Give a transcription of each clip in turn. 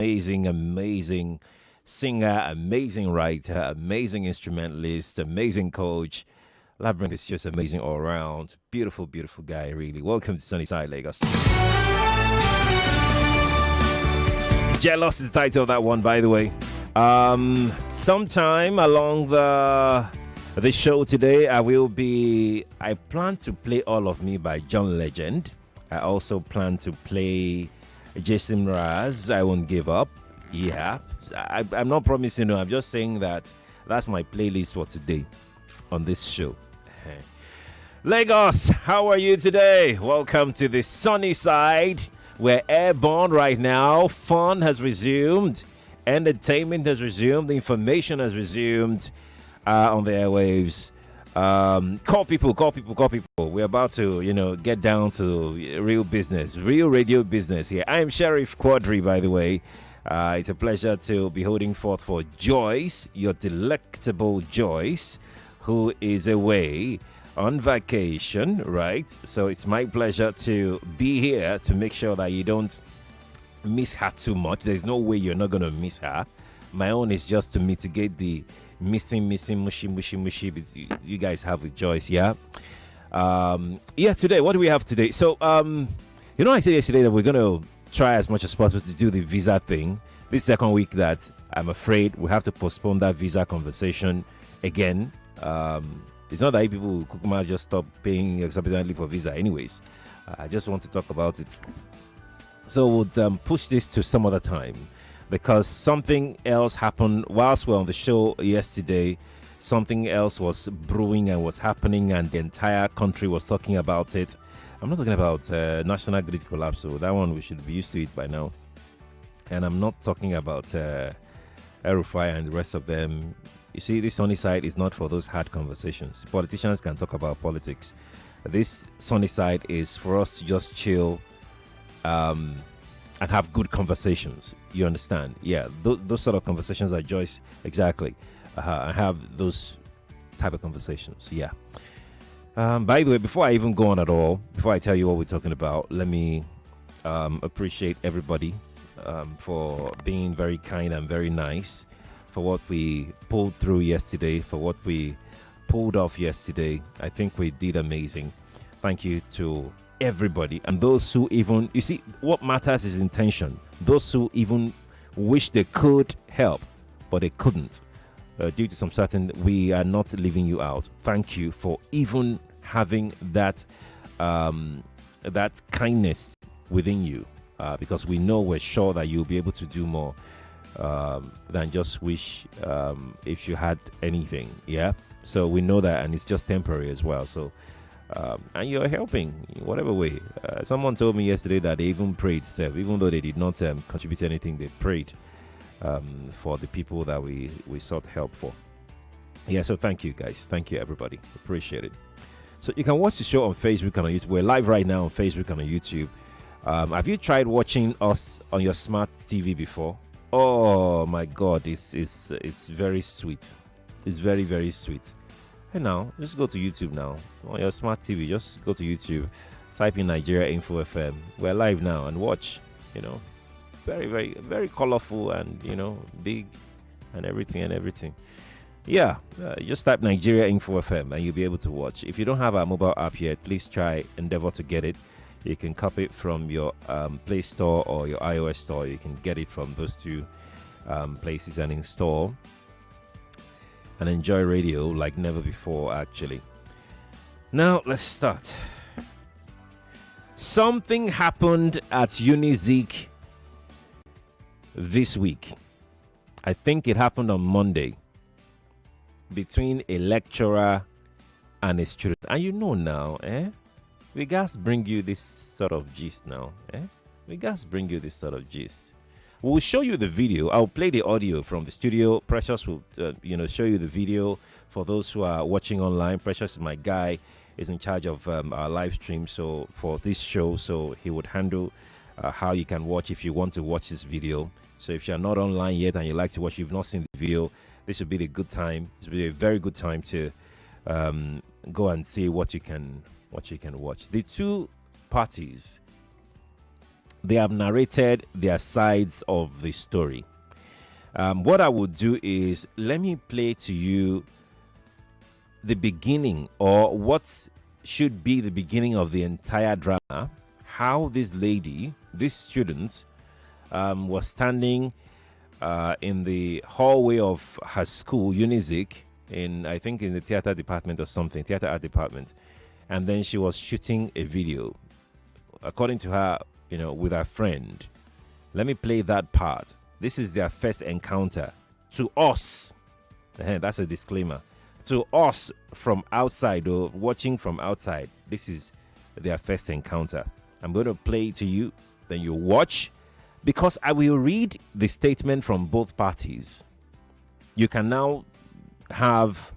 amazing singer, amazing writer, amazing instrumentalist, amazing coach. Labyrinth is just amazing all around. Beautiful, beautifful guy, really. Welcome to Sunnyside, Lagos. Jealous is the title of that one, by the way. Sometime along the show today, I plan to play All of Me by John Legend. I also plan to play Jason Mraz, I Won't Give Up. Yeah, I'm not promising, no, I'm just saying that's my playlist for today on this show. Lagos, how are you today? Welcome to the sunny side. We're airborne right now. Fun has resumed. Entertainment has resumed. Information has resumed on the airwaves. Call people. We're about to, get down to real business, real radio business here. I am Sheriff Quadri, by the way. It's a pleasure to be holding forth for Joyce, your delectable Joyce, who is away on vacation, right? So it's my pleasure to be here to make sure that you don't miss her too much. There's no way you're not going to miss her. My own is just to mitigate the missing, mushy you guys have with Joyce, yeah? Today, what do we have today? So, I said yesterday that we're going to try as much as possible to do the visa thing. This second week that I'm afraid we have to postpone that visa conversation again. It's not that people Kukuma just stop paying exorbitantly for visa anyways. I just want to talk about it. So we'll push this to some other time because something else happened whilst we were on the show yesterday. Something else was brewing and was happening and the entire country was talking about it. I'm not talking about national grid collapse, so that one we should be used to it by now. And I'm not talking about Erufai and the rest of them. You see, this sunny side is not for those hard conversations. Politicians can talk about politics. This sunny side is for us to just chill and have good conversations. You understand? Yeah, those sort of conversations that Joyce, exactly. I have those type of conversations. Yeah. By the way, before I even go on at all, before I tell you what we're talking about, let me appreciate everybody for being very kind and very nice, for what we pulled through yesterday, for what we pulled off yesterday. I think we did amazing. Thank you to everybody. And those who even, you see, what matters is intention. Those who even wish they could help, but they couldn't. Due to some certain, we are not leaving you out. Thank you for even having that that kindness within you, because we're sure that you'll be able to do more than just wish if you had anything. Yeah, so we know that, and it's just temporary as well. So and you're helping in whatever way. Someone told me yesterday that they even prayed, even though they did not contribute anything, they prayed for the people that we sought help for. Yeah, so thank you guys. Thank you everybody. Appreciate it. So you can watch the show on Facebook and on YouTube. We're live right now on Facebook and on YouTube. Have you tried watching us on your smart TV before? Oh my God, it's very sweet. It's very, very sweet. And now, just go to YouTube now. On your smart TV, just go to YouTube. Type in Nigeria Info FM. We're live now and watch, very, very, very colorful and, big and everything. Yeah, just type Nigeria Info FM and you'll be able to watch. If you don't have our mobile app yet, please try endeavor to get it. You can copy it from your Play Store or your iOS store. You can get it from those two places and install and enjoy radio like never before, actually. Now, let's start. Something happened at Unilag this week. I think it happened on Monday between a lecturer and a student. And now, we guys bring you this sort of gist now. We guys bring you this sort of gist. We'll show you the video. I'll play the audio from the studio. Precious will, show you the video for those who are watching online. Precious is my guy. Is in charge of our live stream. So for this show, so he would handle how you can watch if you want to watch this video. So if you're not online yet and you like to watch, you've not seen the video, this would be a good time. This would be a very good time to go and see what you can watch. The two parties they have narrated their sides of the story. What I would do is let me play to you the beginning, or what should be the beginning of the entire drama. How this lady, this student, was standing in the hallway of her school, Unilag, I think in the theater department or something, theater art department, and then she was shooting a video, according to her, with her friend. Let me play that part. This is their first encounter. To us, that's a disclaimer. To us from outside, or watching from outside, this is their first encounter. I'm going to play it to you, then you watch, because I will read the statement from both parties. You can now have,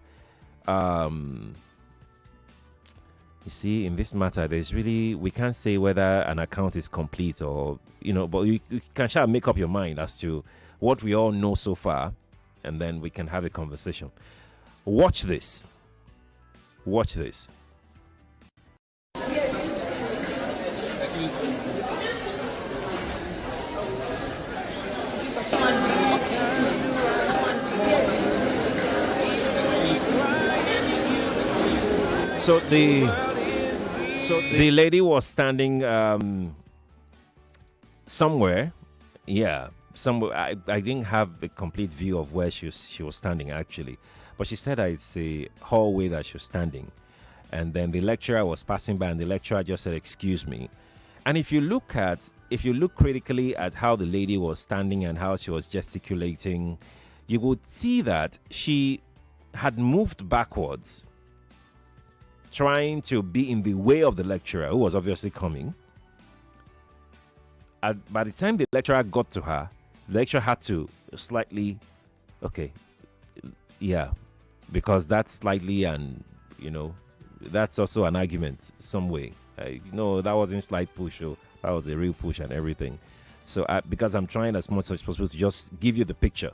you see, in this matter, we can't say whether an account is complete or, but you can shall make up your mind as to what we all know so far, and then we can have a conversation. Watch this. Watch this. So the lady was standing somewhere. Yeah, somewhere. I didn't have a complete view of where she was standing actually, but she said that it's a hallway that she was standing, and then the lecturer was passing by, and the lecturer just said, "Excuse me." And if you look critically at how the lady was standing and how she was gesticulating, you would see that she had moved backwards, trying to be in the way of the lecturer, who was obviously coming. By the time the lecturer got to her, the lecturer had to slightly, because that's slightly, and that's also an argument some way. That wasn't slight push, that was a real push and everything. So because I'm trying as much as possible to just give you the picture,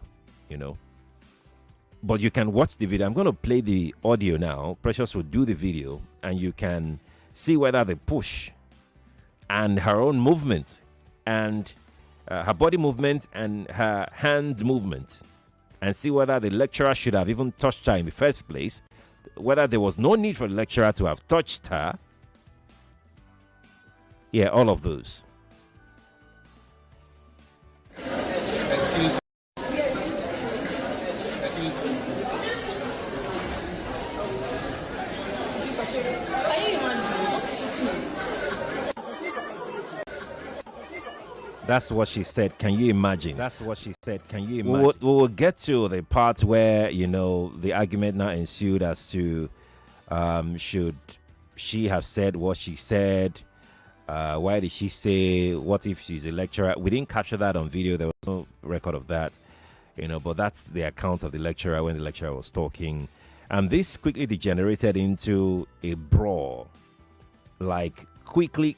But you can watch the video. I'm going to play the audio now. Precious will do the video, and you can see whether the push and her own movement and her body movement and her hand movement, and see whether the lecturer should have even touched her in the first place, whether there was no need for the lecturer to have touched her. Yeah, all of those. Excuse me. That's what she said. Can you imagine? That's what she said. Can you imagine? We will get to the part where, the argument now ensued as to should she have said what she said? Why did she say, what if she's a lecturer? We didn't capture that on video. There was no record of that, but that's the account of the lecturer when the lecturer was talking. And this quickly degenerated into a brawl. Like, quickly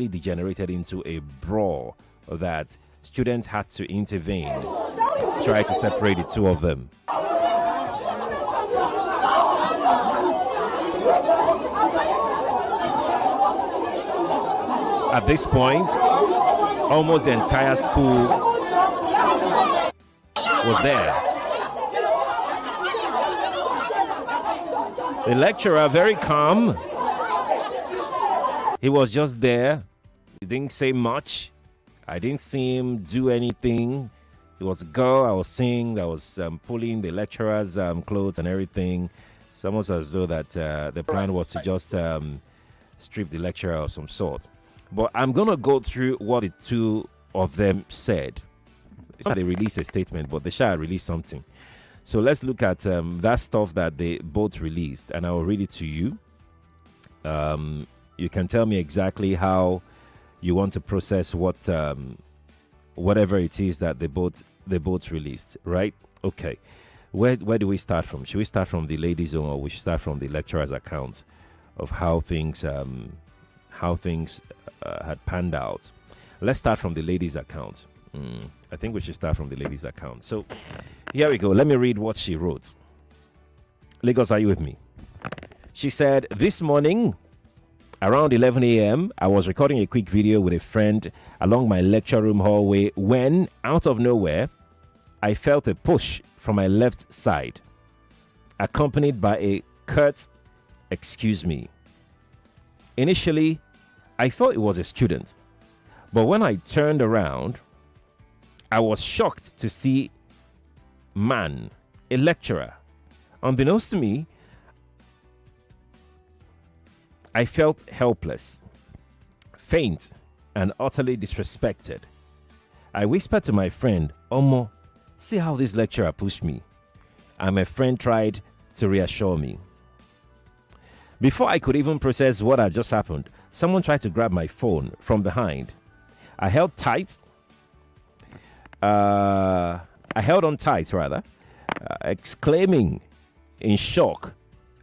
degenerated into a brawl that students had to intervene, try to separate the two of them. At this point, almost the entire school was there. The lecturer, very calm, he was just there. He didn't say much. I didn't see him do anything. It was a girl I was seeing that was pulling the lecturer's clothes and everything. It's almost as though that the plan was to just strip the lecturer of some sort. But I'm going to go through what the two of them said. It's not they released a statement, but they shall release something. So let's look at that stuff that they both released, and I will read it to you. You can tell me exactly how you want to process whatever it is that they both released, right? Okay. Where do we start from? Should we start from the ladies' own, or we should start from the lecturer's account of how things had panned out? Let's start from the ladies' account. I think we should start from the ladies' account. So here we go. Let me read what she wrote. Lagos, are you with me? She said, "This morning, Around 11 a.m., I was recording a quick video with a friend along my lecture room hallway when, out of nowhere, I felt a push from my left side, accompanied by a curt "excuse me." Initially, I thought it was a student, but when I turned around, I was shocked to see a lecturer. Unbeknownst to me, I felt helpless, faint, and utterly disrespected. I whispered to my friend, "Omo, see how this lecturer pushed me." And my friend tried to reassure me. Before I could even process what had just happened, someone tried to grab my phone from behind. I held on tight, exclaiming in shock,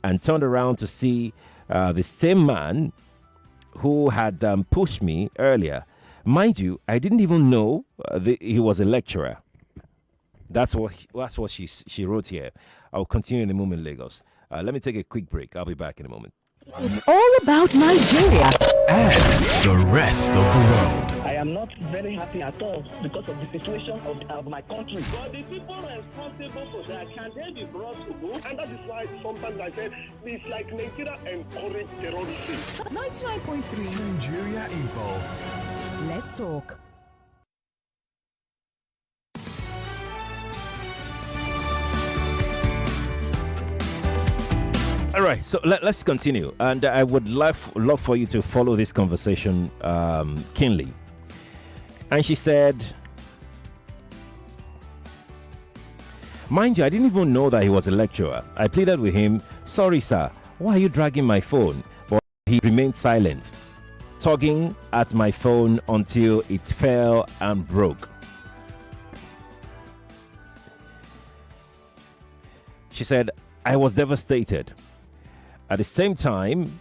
and turned around to see the same man who had pushed me earlier. Mind you, I didn't even know he was a lecturer. That's what she wrote here. I'll continue in a moment, Lagos. Let me take a quick break. I'll be back in a moment. It's all about Nigeria and the rest of the world. I am not very happy at all because of the situation of my country. But the people responsible for that, can they be brought to book? And that is why sometimes I say it's like Nigeria encourage terrorism. 99.3 Nigeria Info. Let's talk. All right, so let's continue. And I would love for you to follow this conversation keenly. And she said, "Mind you, I didn't even know that he was a lecturer. I pleaded with him, 'Sorry, sir, why are you dragging my phone?' But he remained silent, tugging at my phone until it fell and broke." She said, "I was devastated. At the same time,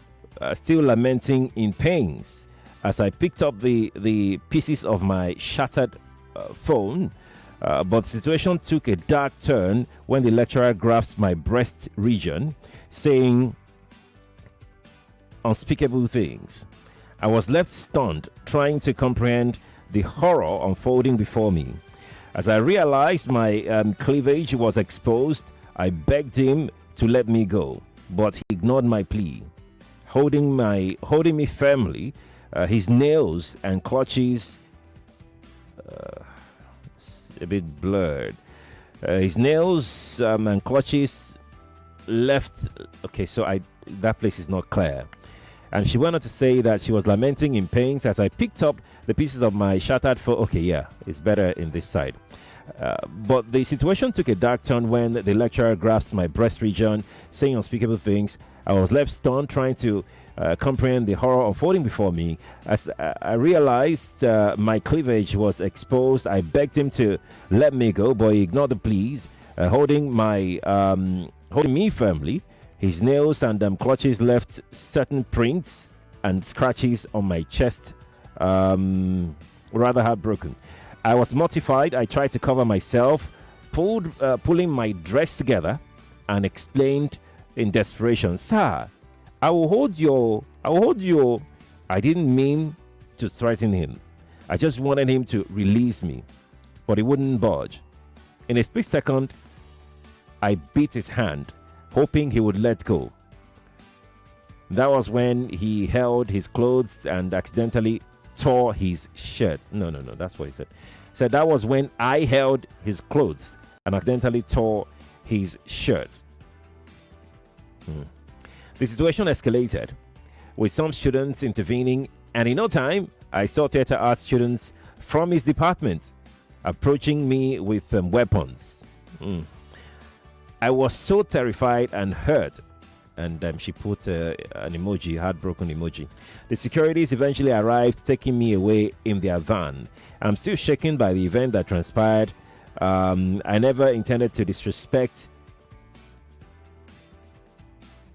still lamenting in pains as I picked up the pieces of my shattered phone. But the situation took a dark turn when the lecturer grasped my breast region, saying unspeakable things. I was left stunned, trying to comprehend the horror unfolding before me. As I realized my cleavage was exposed, I begged him to let me go, but he ignored my plea, holding me firmly. His nails and clutches, a bit blurred. His nails and clutches left. Okay, so that place is not clear. And she went on to say that she was lamenting in pains as I picked up the pieces of my shattered phone. Okay, yeah, it's better in this side. But the situation took a dark turn when the lecturer grasped my breast region, saying unspeakable things. I was left stunned, trying to comprehend the horror unfolding before me. As I realized my cleavage was exposed, I begged him to let me go, but he ignored the pleas, holding me firmly. His nails and clutches left certain prints and scratches on my chest, rather heartbroken. I was mortified. I tried to cover myself, pulling my dress together, and explained in desperation, "Sir, I will hold you." I didn't mean to threaten him. I just wanted him to release me, but he wouldn't budge. In a split second, I beat his hand, hoping he would let go. That was when he held his clothes and accidentally tore his shirt. No, that's what he said. He said that was when I held his clothes and accidentally tore his shirt. The situation escalated, with some students intervening, and in no time, I saw theatre arts students from his department approaching me with weapons. I was so terrified and hurt. And she put an emoji, heartbroken emoji. The securities eventually arrived, taking me away in their van. I'm still shaken by the event that transpired. I never intended to disrespect.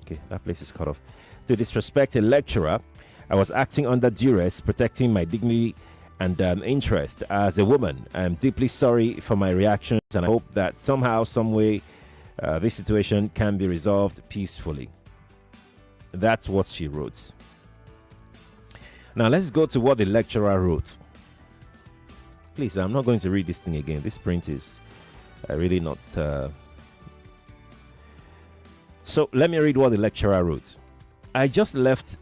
Okay, that place is cut off. To disrespect a lecturer. I was acting under duress, protecting my dignity and interest as a woman. I'm deeply sorry for my reactions, and I hope that somehow, some way, this situation can be resolved peacefully. That's what she wrote. Now let's go to what the lecturer wrote. Please, I'm not going to read this thing again. This print is really not. So let me read what the lecturer wrote. I just left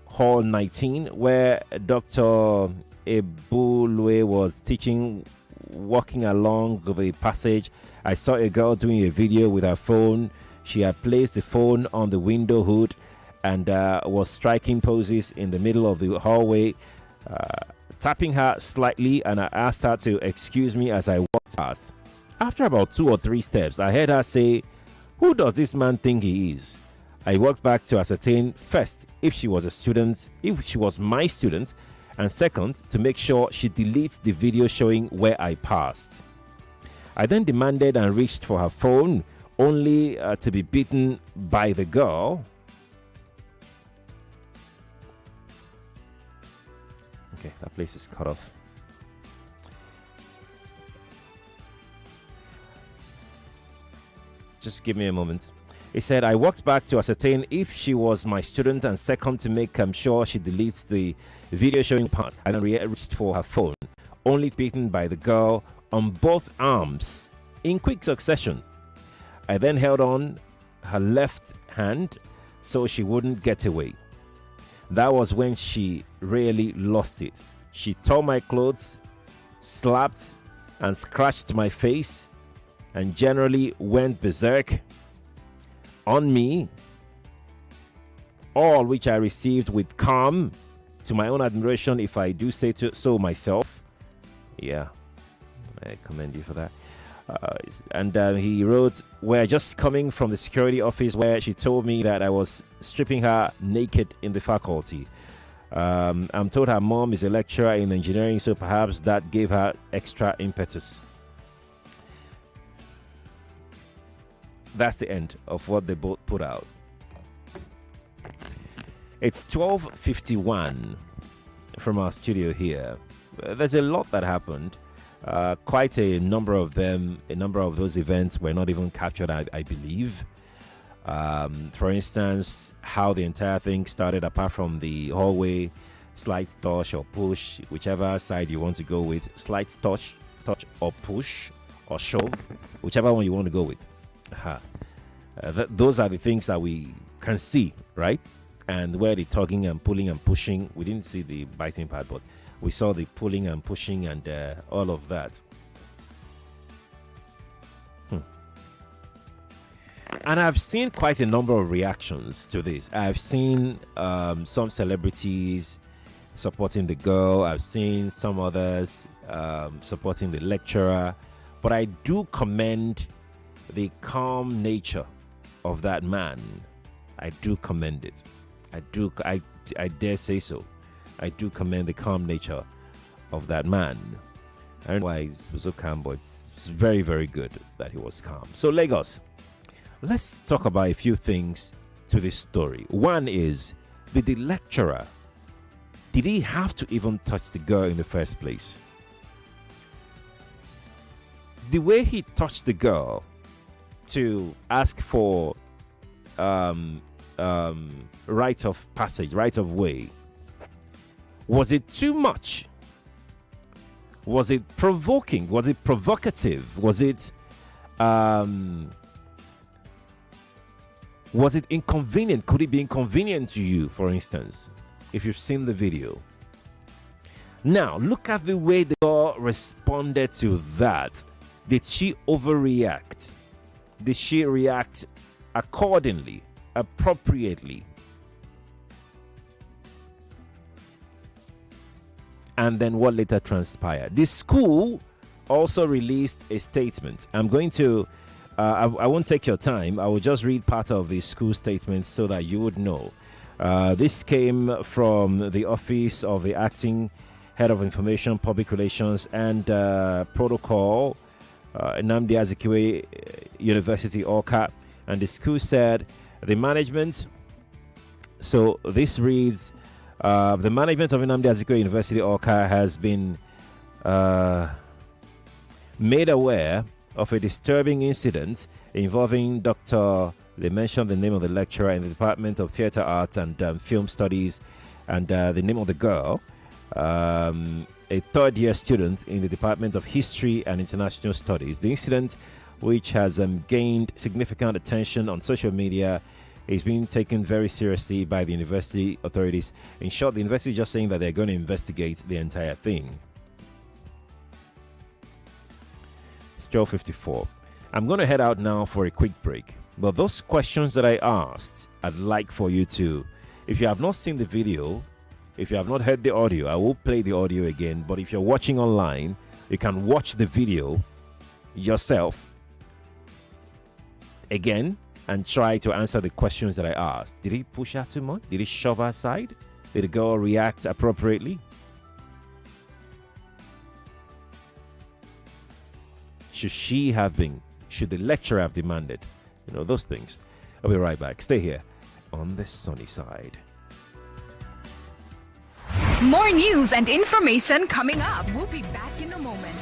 Hall 19 where Dr. Ebulwe was teaching. Walking along the passage, I saw a girl doing a video with her phone. She had placed the phone on the window hood and was striking poses in the middle of the hallway, tapping her slightly, and I asked her to excuse me as I walked past. After about 2 or 3 steps, I heard her say, "Who does this man think he is?" I walked back to ascertain first if she was my student, and second, to make sure she deletes the video showing where I passed. I then demanded and reached for her phone, only to be beaten by the girl. Okay, that place is cut off. Just give me a moment. He said, I walked back to ascertain if she was my student, and second, to make sure she deletes the video showing past. I then reached for her phone, only beaten by the girl on both arms in quick succession. I then held on her left hand so she wouldn't get away. That was when she really lost it. She tore my clothes, slapped and scratched my face, and generally went berserk on me, all which I received with calm, to my own admiration, if I do say so myself. Yeah, I commend you for that. And he wrote, we're just coming from the security office where she told me that I was stripping her naked in the faculty. I'm told her mom is a lecturer in engineering, so perhaps that gave her extra impetus. That's the end of what they both put out. It's 12:51 from our studio here. There's a lot that happened. Quite a number of them, a number of those events were not even captured, I believe. For instance, how the entire thing started, apart from the hallway, slight touch or push, whichever side you want to go with, slight touch or push or shove, whichever one you want to go with. Those are the things that we can see, right? And where the tugging and pulling and pushing, we didn't see the biting part, but we saw the pulling and pushing and all of that. And I've seen quite a number of reactions to this. I've seen some celebrities supporting the girl. I've seen some others supporting the lecturer. But I do commend the calm nature of that man. I do commend it. I dare say so. I do commend the calm nature of that man. I don't know why he was so calm, but it's very, very good that he was calm. So Lagos, let's talk about a few things to this story. One is, did the lecturer, did he have to even touch the girl in the first place? The way he touched the girl to ask for right of passage, right of way, was it too much? Was it provoking? Was it provocative? Was it inconvenient? Could it be inconvenient to you, for instance, if you've seen the video? Now, look at the way the girl responded to that. Did she overreact? Did she react accordingly, appropriately? And then what later transpired? The school also released a statement. I'm going to, I won't take your time. I will just read part of the school statement so that you would know. This came from the office of the acting head of information, public relations, and protocol, Nnamdi Azikiwe University, Awka. And the school said the management, so this reads, the management of Nnamdi Azikiwe University, Awka, has been made aware of a disturbing incident involving Dr. They mentioned the name of the lecturer in the Department of Theatre Arts and Film Studies, And the name of the girl, a third-year student in the Department of History and International Studies. The incident, which has gained significant attention on social media, is being taken very seriously by the university authorities. In short, the university is just saying that they're going to investigate the entire thing. It's 12:54. I'm going to head out now for a quick break. But those questions that I asked, I'd like for you to, if you have not seen the video, if you have not heard the audio, I will play the audio again. But if you're watching online, you can watch the video yourself again and try to answer the questions that I asked. Did he push her too much? Did he shove her aside? Did the girl react appropriately? Should the lecturer have demanded? You know, those things. I'll be right back. Stay here on the sunny side. More news and information coming up. We'll be back in a moment.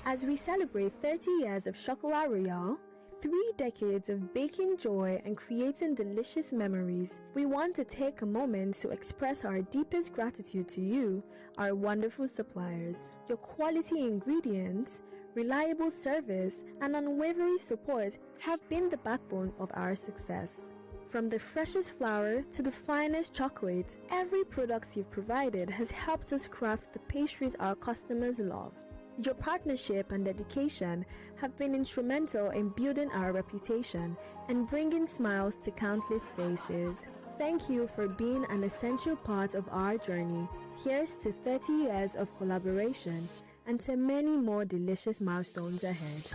As we celebrate 30 years of Chocolat Royale, 3 decades of baking joy and creating delicious memories, we want to take a moment to express our deepest gratitude to you, our wonderful suppliers. Your quality ingredients, reliable service, and unwavering support have been the backbone of our success. From the freshest flour to the finest chocolates, every product you've provided has helped us craft the pastries our customers love. Your partnership and dedication have been instrumental in building our reputation and bringing smiles to countless faces. Thank you for being an essential part of our journey. Here's to 30 years of collaboration and to many more delicious milestones ahead.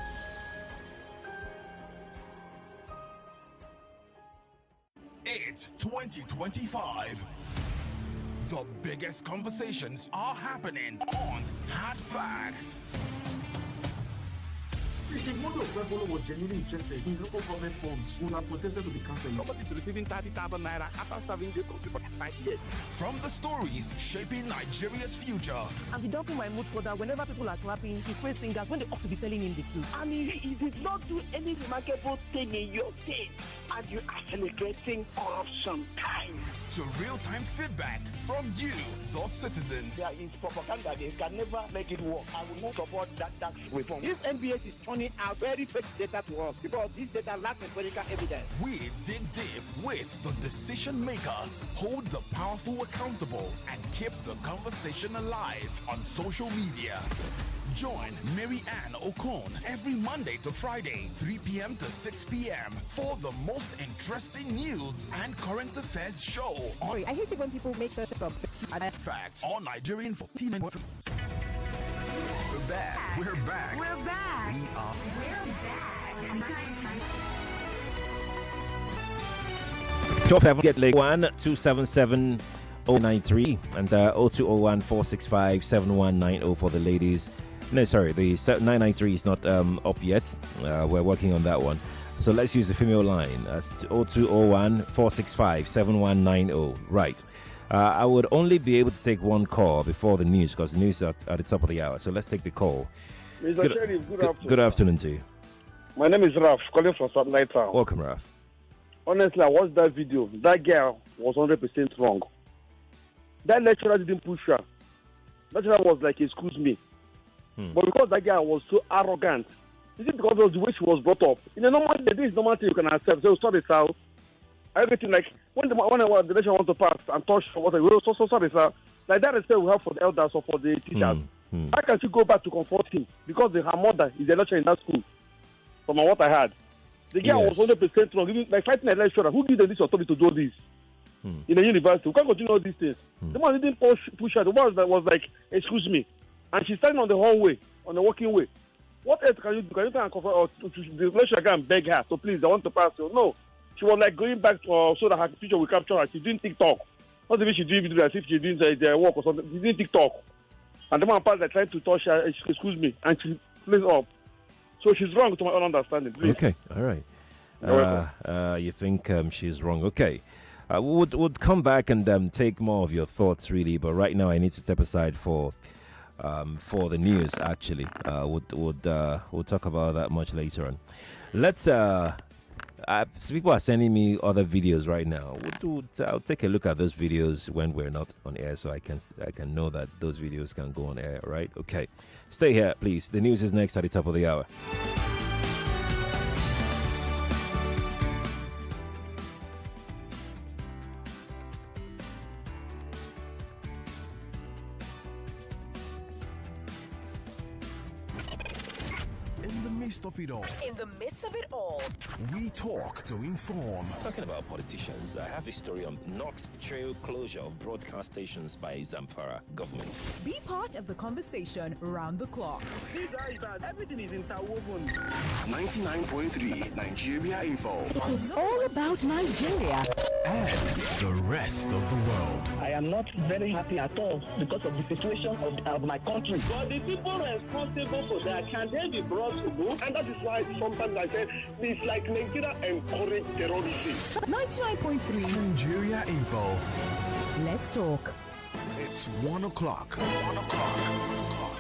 It's 2025. The biggest conversations are happening on Hard Facts. If the model of Rebolo was genuinely interested in local government funds, would have protested to be cancelled. Somebody is receiving 30,000 naira after serving the country for 5 years. From the stories shaping Nigeria's future. And he don't put my mood for that. Whenever people are clapping, he's praise singers when they ought to be telling him the truth. And he did not do any remarkable thing in your state. And you are celebrating corruption time. To real-time feedback from you, the citizens. There is propaganda. They can never make it work. I will not support that tax reform. If NBS is turning out very fake data to us because this data lacks empirical evidence. We dig deep with the decision makers, hold the powerful accountable, and keep the conversation alive on social media. Join Mary Ann Okon every Monday to Friday, 3 p.m. to 6 p.m. for the most interesting news and current affairs show on I hate it when people make us up. Facts on Nigerian 14. We're back. We're back. We're back. We are. We're back. 12 get like 1-277-093 and 0201-465-7190 for the ladies. No, sorry, the 993 is not up yet. We're working on that one. So let's use the female line. That's 0201-465-7190. Right. I would only be able to take one call before the news because the news is at the top of the hour. So let's take the call. Mr. Sheriff, good afternoon. Good afternoon to you. My name is Raf, calling from Satellite Town. Welcome, Raf. Honestly, I watched that video. That girl was 100% wrong. That lecturer didn't push her. That lecturer was like, excuse me. But because that girl was so arrogant, is it because of the way she was brought up? In a normal day, this is normal thing you can accept. So sorry, sir. Everything like when the lecturer wants to pass and touch water, we so sorry, sir. Like that respect we have for the elders or for the teachers. How can she go back to comfort him? Because her mother is a lecturer in that school. From what I heard. The girl was 100% wrong. Even, like fighting a lecturer, who gives this authority to do this? In a university. We can't continue all these things. The man didn't push her. The one that was like, excuse me. And she's standing on the hallway, on the walking way. What else can you do? Can you try and comfort or the lecturer can beg her? So please, I want to pass. So no. She was like going back to so that her picture will capture her. She's doing TikTok. Not even she doing video as if she's doing the work or something. She's doing TikTok. And the man passed like trying to touch her, excuse me, and she plays up. So she's wrong to my own understanding. Please. Okay, all right. You think she's wrong? Okay. Would come back and take more of your thoughts, really. But right now, I need to step aside for the news. Actually, we'll talk about that much later on. Let's. people are sending me other videos right now. I'll take a look at those videos when we're not on air, so I can know that those videos can go on air, right? Okay. Stay here, please. The news is next at the top of the hour. In the midst of it all, we talk to inform. Talking about politicians, I have a story on Knox Trail closure of broadcast stations by Zamfara government. Be part of the conversation round the clock. Everything is interwoven. 99.3 Nigeria Info. It's all about Nigeria and the rest of the world. I am not very happy at all because of the situation of my country. But the people responsible for that, can they be brought to book? And that is why sometimes I say it's like Nigeria encourage terrorism. 99.3 Nigeria Info. Let's talk. It's 1 o'clock. 1 o'clock. 1 o'clock.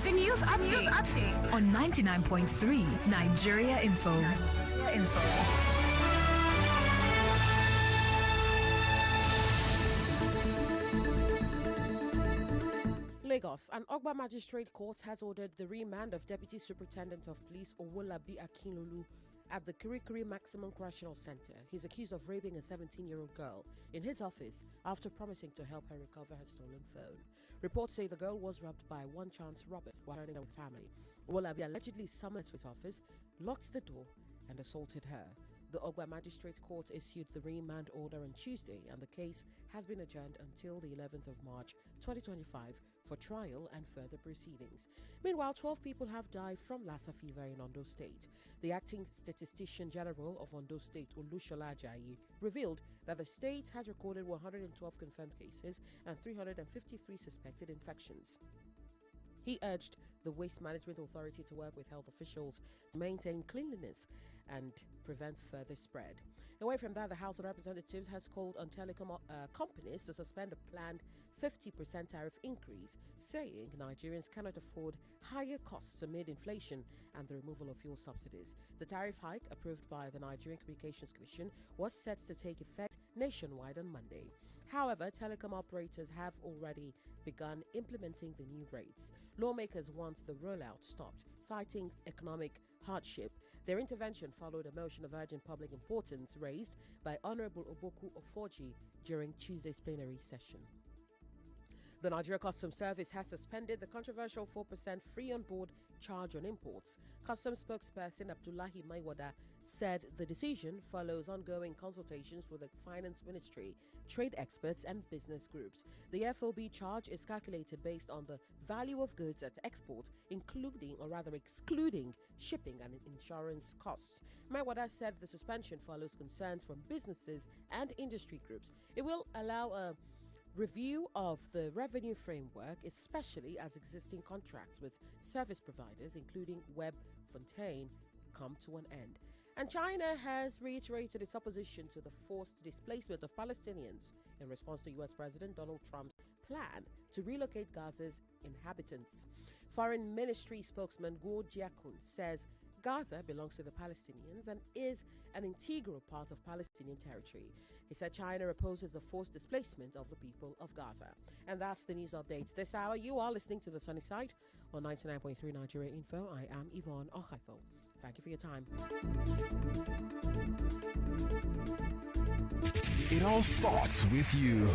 The news update on 99.3 Nigeria Info. Lagos, an Ogba Magistrate Court has ordered the remand of Deputy Superintendent of Police Owolabi Akinlolu at the Kirikiri Maximum Correctional Center. He's accused of raping a 17-year-old girl in his office after promising to help her recover her stolen phone. Reports say the girl was robbed by one chance robber while running with family. Owolabi allegedly summoned to his office, locked the door, and assaulted her. The Ogba Magistrate Court issued the remand order on Tuesday, and the case has been adjourned until the 11th of March 2025 for trial and further proceedings. Meanwhile, 12 people have died from Lassa fever in Ondo State. The acting statistician general of Ondo State, Olushola Ajayi, revealed that the state has recorded 112 confirmed cases and 353 suspected infections. He urged the Waste Management Authority to work with health officials to maintain cleanliness and prevent further spread. Away from that, the House of Representatives has called on telecom companies to suspend a planned 50% tariff increase, saying Nigerians cannot afford higher costs amid inflation and the removal of fuel subsidies. The tariff hike, approved by the Nigerian Communications Commission, was set to take effect nationwide on Monday. However, telecom operators have already begun implementing the new rates. Lawmakers want the rollout stopped, citing economic hardship. Their intervention followed a motion of urgent public importance raised by Honorable Oboku Ofoji during Tuesday's plenary session. The Nigeria Customs Service has suspended the controversial 4% free on board charge on imports. Customs spokesperson Abdullahi Maiwada said the decision follows ongoing consultations with the Finance Ministry, trade experts, and business groups. The FOB charge is calculated based on the value of goods at export, including or rather excluding shipping and insurance costs. Maiwada said the suspension follows concerns from businesses and industry groups. It will allow a review of the revenue framework, especially as existing contracts with service providers, including Web Fontaine, come to an end. And China has reiterated its opposition to the forced displacement of Palestinians in response to U.S. President Donald Trump's plan to relocate Gaza's inhabitants. Foreign Ministry spokesman Guo Jiakun says Gaza belongs to the Palestinians and is an integral part of Palestinian territory. He said China opposes the forced displacement of the people of Gaza. And that's the news updates this hour. You are listening to The Sunny Side on 99.3 Nigeria Info. I am Yvonne Ohaifo. Thank you for your time. It all starts with you.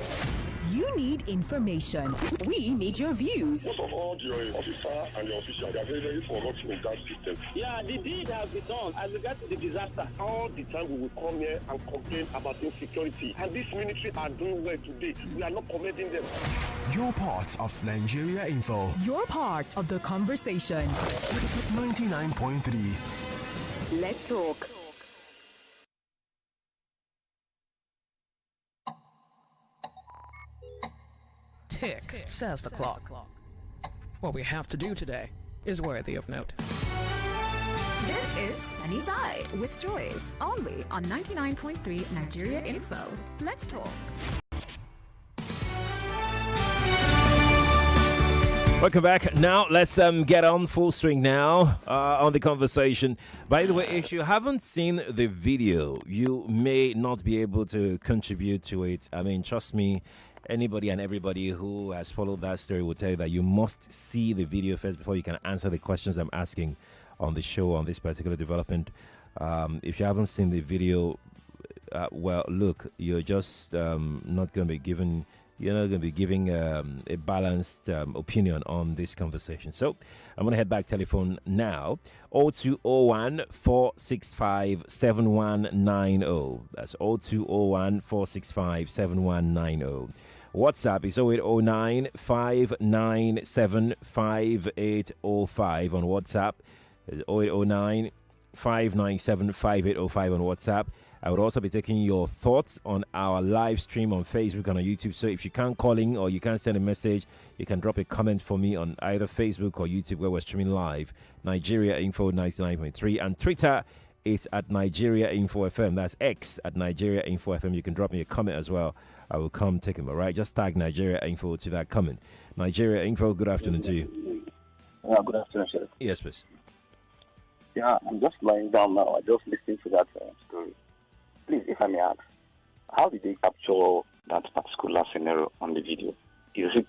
You need information. We need your views. Most of all, your officer and your official, they are very, very corrupt in that system. Yeah, the deed has been done as regards to the disaster. All the time we will come here and complain about insecurity. And this military are doing well today. We are not commending them. You're part of Nigeria Info. You're part of the conversation. 99.3. Let's talk. Tick, says the clock. What we have to do today is worthy of note. This is Sunny Side with Joyce, only on 99.3 Nigeria Info. Let's talk. Welcome back. Now let's get on full swing now on the conversation. By the way, if you haven't seen the video, you may not be able to contribute to it. I mean, trust me, anybody and everybody who has followed that story will tell you that you must see the video first before you can answer the questions I'm asking on the show on this particular development. If you haven't seen the video, well, look, you're just not going to be given. You're not going to be giving a balanced opinion on this conversation. So I'm going to head back telephone now. 0201 465 7190. That's 0201 465 7190. WhatsApp is 0809 597 5805 on WhatsApp. 0809 597 5805 on WhatsApp. I would also be taking your thoughts on our live stream on Facebook and on YouTube. So if you can't call in or you can't send a message, you can drop a comment for me on either Facebook or YouTube where we're streaming live. Nigeria Info 99.3 and Twitter is at Nigeria Info FM. That's X at Nigeria Info FM. You can drop me a comment as well. I will come take them. All right, just tag Nigeria Info to that comment. Nigeria Info, good afternoon to you. Good afternoon, sir. Yes, please. Yeah, I'm just lying down now. I just listened to that story. Please, if I may ask, how did they capture that particular scenario on the video? Is it?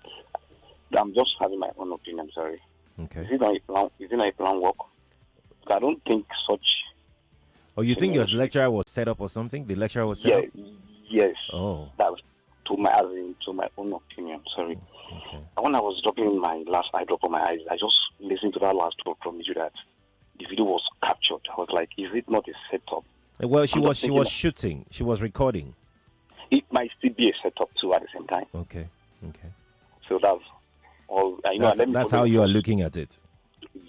I'm just having my own opinion. Sorry. Okay. Is it not a plan? Is it not a plan work? I don't think such. Oh, you think your lecturer was set up or something? The lecturer was set up. Yes. Oh. That was to my own opinion. Sorry. Okay. And when I was dropping my last eye drop on my eyes, I just listened to that last talk from you that the video was captured. I was like, is it not a setup? Well, she was shooting. She was recording. It might still be a setup too at the same time. Okay. So that's all. That's how you are looking at it.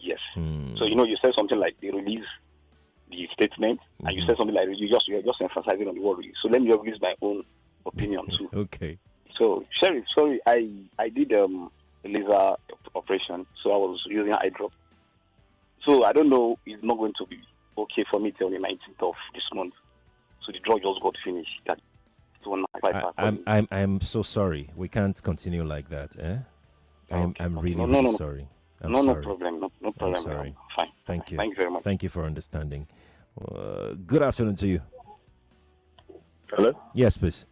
Yes. So you said something like they release the statement, and you said something like you're just emphasizing on the word release. So let me release my own opinion too. Okay. So Sheriff, sorry, I did a laser operation, so I was using eye drop. So I don't know. It's not going to be okay for me till the 19th of this month. So the drug just got finished. I'm so sorry. We can't continue like that. I'm really sorry. I'm sorry. No problem. No problem. I'm sorry. Fine. Thank you. Thank you very much. Thank you for understanding. Good afternoon to you. Hello? Yes, please.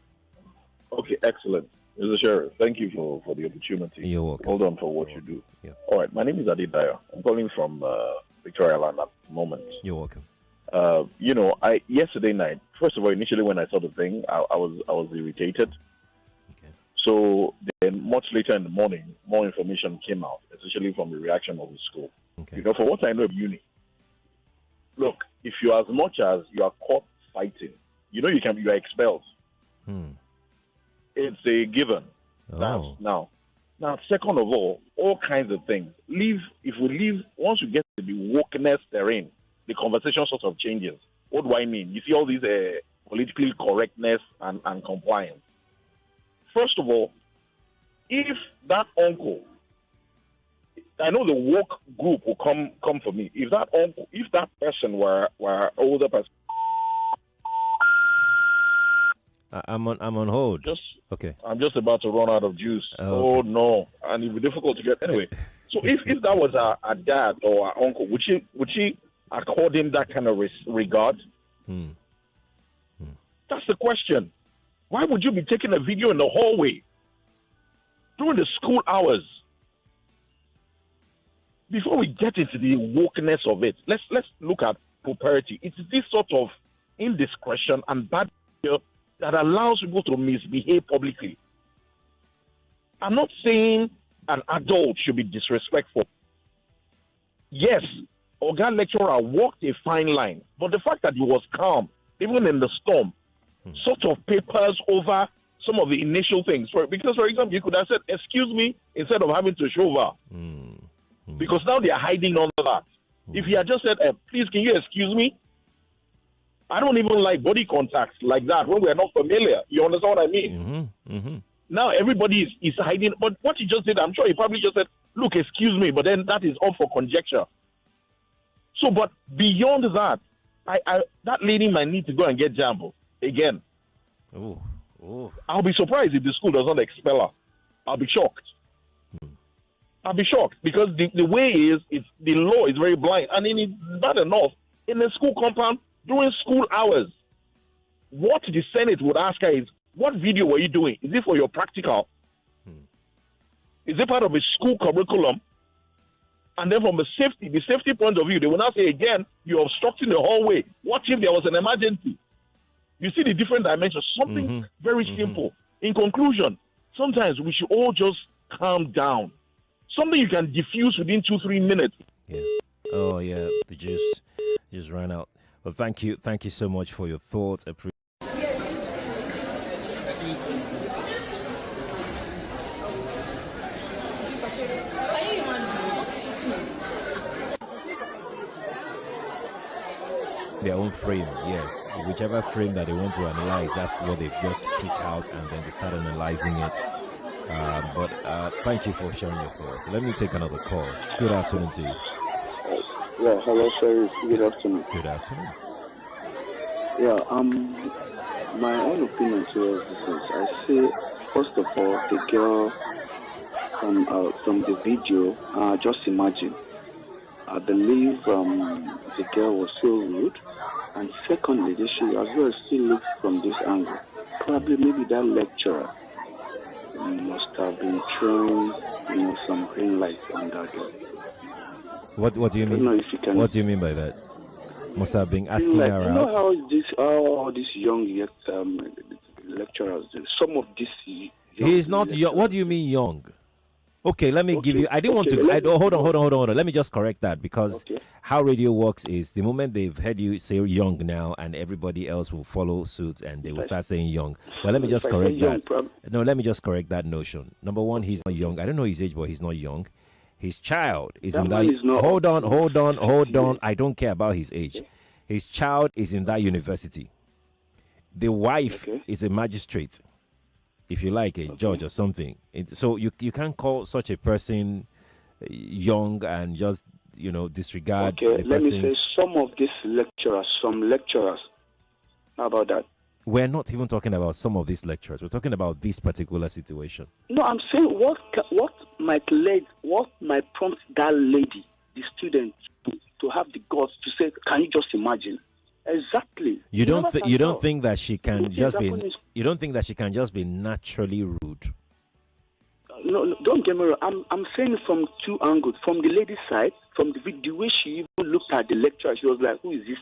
Okay, excellent. Mr. Sheriff, thank you for the opportunity. You're welcome. Hold on for what you do. Yeah. All right, my name is Adedayo. I'm calling from Victoria Land at the moment. You're welcome. Yesterday night, first of all, initially when I saw the thing, I was irritated. Okay. So then much later in the morning, more information came out, especially from the reaction of the school. Okay. For what I know of uni, look, if you as much as you are caught fighting, you are expelled. It's a given. Oh. Now, second of all kinds of things. Once you get to the wokeness therein, the conversation sort of changes. What do I mean? You see all these political correctness and compliance. First of all, if that uncle, I know the woke group will come for me. If that person were older person, I'm on hold. Okay. I'm just about to run out of juice. Oh, okay. No, and it'll be difficult to get anyway. So if that was a dad or an uncle, would she accord him that kind of regard? That's the question. Why would you be taking a video in the hallway during the school hours? Before we get into the wokeness of it, let's look at propriety. It's this sort of indiscretion and bad behavior that allows people to misbehave publicly. I'm not saying an adult should be disrespectful. Yes, Oga lecturer walked a fine line, but the fact that he was calm, even in the storm, sort of papers over some of the initial things. Because, for example, you could have said, excuse me, instead of having to show over. Because now they are hiding under that. If he had just said, please, can you excuse me? I don't even like body contacts like that when we are not familiar. You understand what I mean? Now everybody is hiding. But what he just did, I'm sure he probably just said, look, excuse me. But then that is all for conjecture. So, but beyond that, that lady might need to go and get jambo again. I'll be surprised if the school does not expel her. I'll be shocked. I'll be shocked because the way the law is very blind. And it's bad enough in the school compound during school hours. What the Senate would ask her is, what video were you doing? Is it for your practical? Is it part of a school curriculum? And then from the safety point of view, they will now say again, you're obstructing the hallway. What if there was an emergency? You see the different dimensions. Something very simple. In conclusion, sometimes we should all just calm down. Something you can diffuse within 2-3 minutes. Yeah. Oh yeah, the juice just ran out. Well, thank you so much for your thoughts. Their own frame, yes. Whichever frame that they want to analyze, that's what they just pick out and then they start analyzing it. But thank you for sharing your thoughts. Let me take another call. Good afternoon to you. Yeah, hello, sir. Good afternoon. Good afternoon. Yeah, my own opinion towards this is, I say, first of all, the girl from the video, just imagine. I believe the girl was so rude. And secondly, they should as well still look from this angle. Probably maybe that lecturer must have been throwing, some green lights on that girl. What do you mean? I don't know if you can. What do you mean by that? Must have been asking her out. You know how all these young lecturers do? Some of these. He is not young. What do you mean young? Okay, let me give you. I didn't want to. Hold on. Let me just correct that because how radio works is the moment they've heard you say young now, and everybody else will follow suit and they will start saying young. But let me just correct that. No, let me just correct that notion. Number one, he's not young. I don't know his age, but he's not young. His child is in that. Hold on. I don't care about his age. His child is in that university. The wife is a magistrate, if you like, a judge or something. So you can't call such a person young and just disregard. Okay, let me say some lecturers. How about that? We're not even talking about some of these lecturers. We're talking about this particular situation. No, I'm saying what might prompt that lady, the student, to have the guts to say, "Can you just imagine?" Exactly. You don't think that she can just be. You don't think that she can just be naturally rude. No, don't get me wrong. I'm saying it from two angles. From the lady's side, from the way she even looked at the lecturer, she was like, "Who is this?"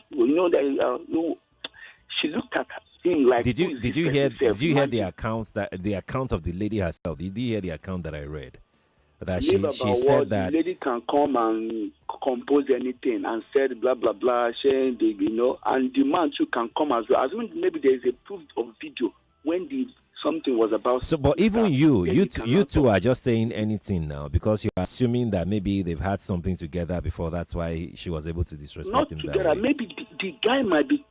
She looked at him like. Did you hear the account of the lady herself? Did you hear the account that I read? That she said that the lady can come and compose anything and said blah blah blah, saying and the man too can come as well. Assuming maybe there is a proof of video when something was about. So, but even you two are just saying anything now because you're assuming that maybe they've had something together before. That's why she was able to disrespect him together. That way. Maybe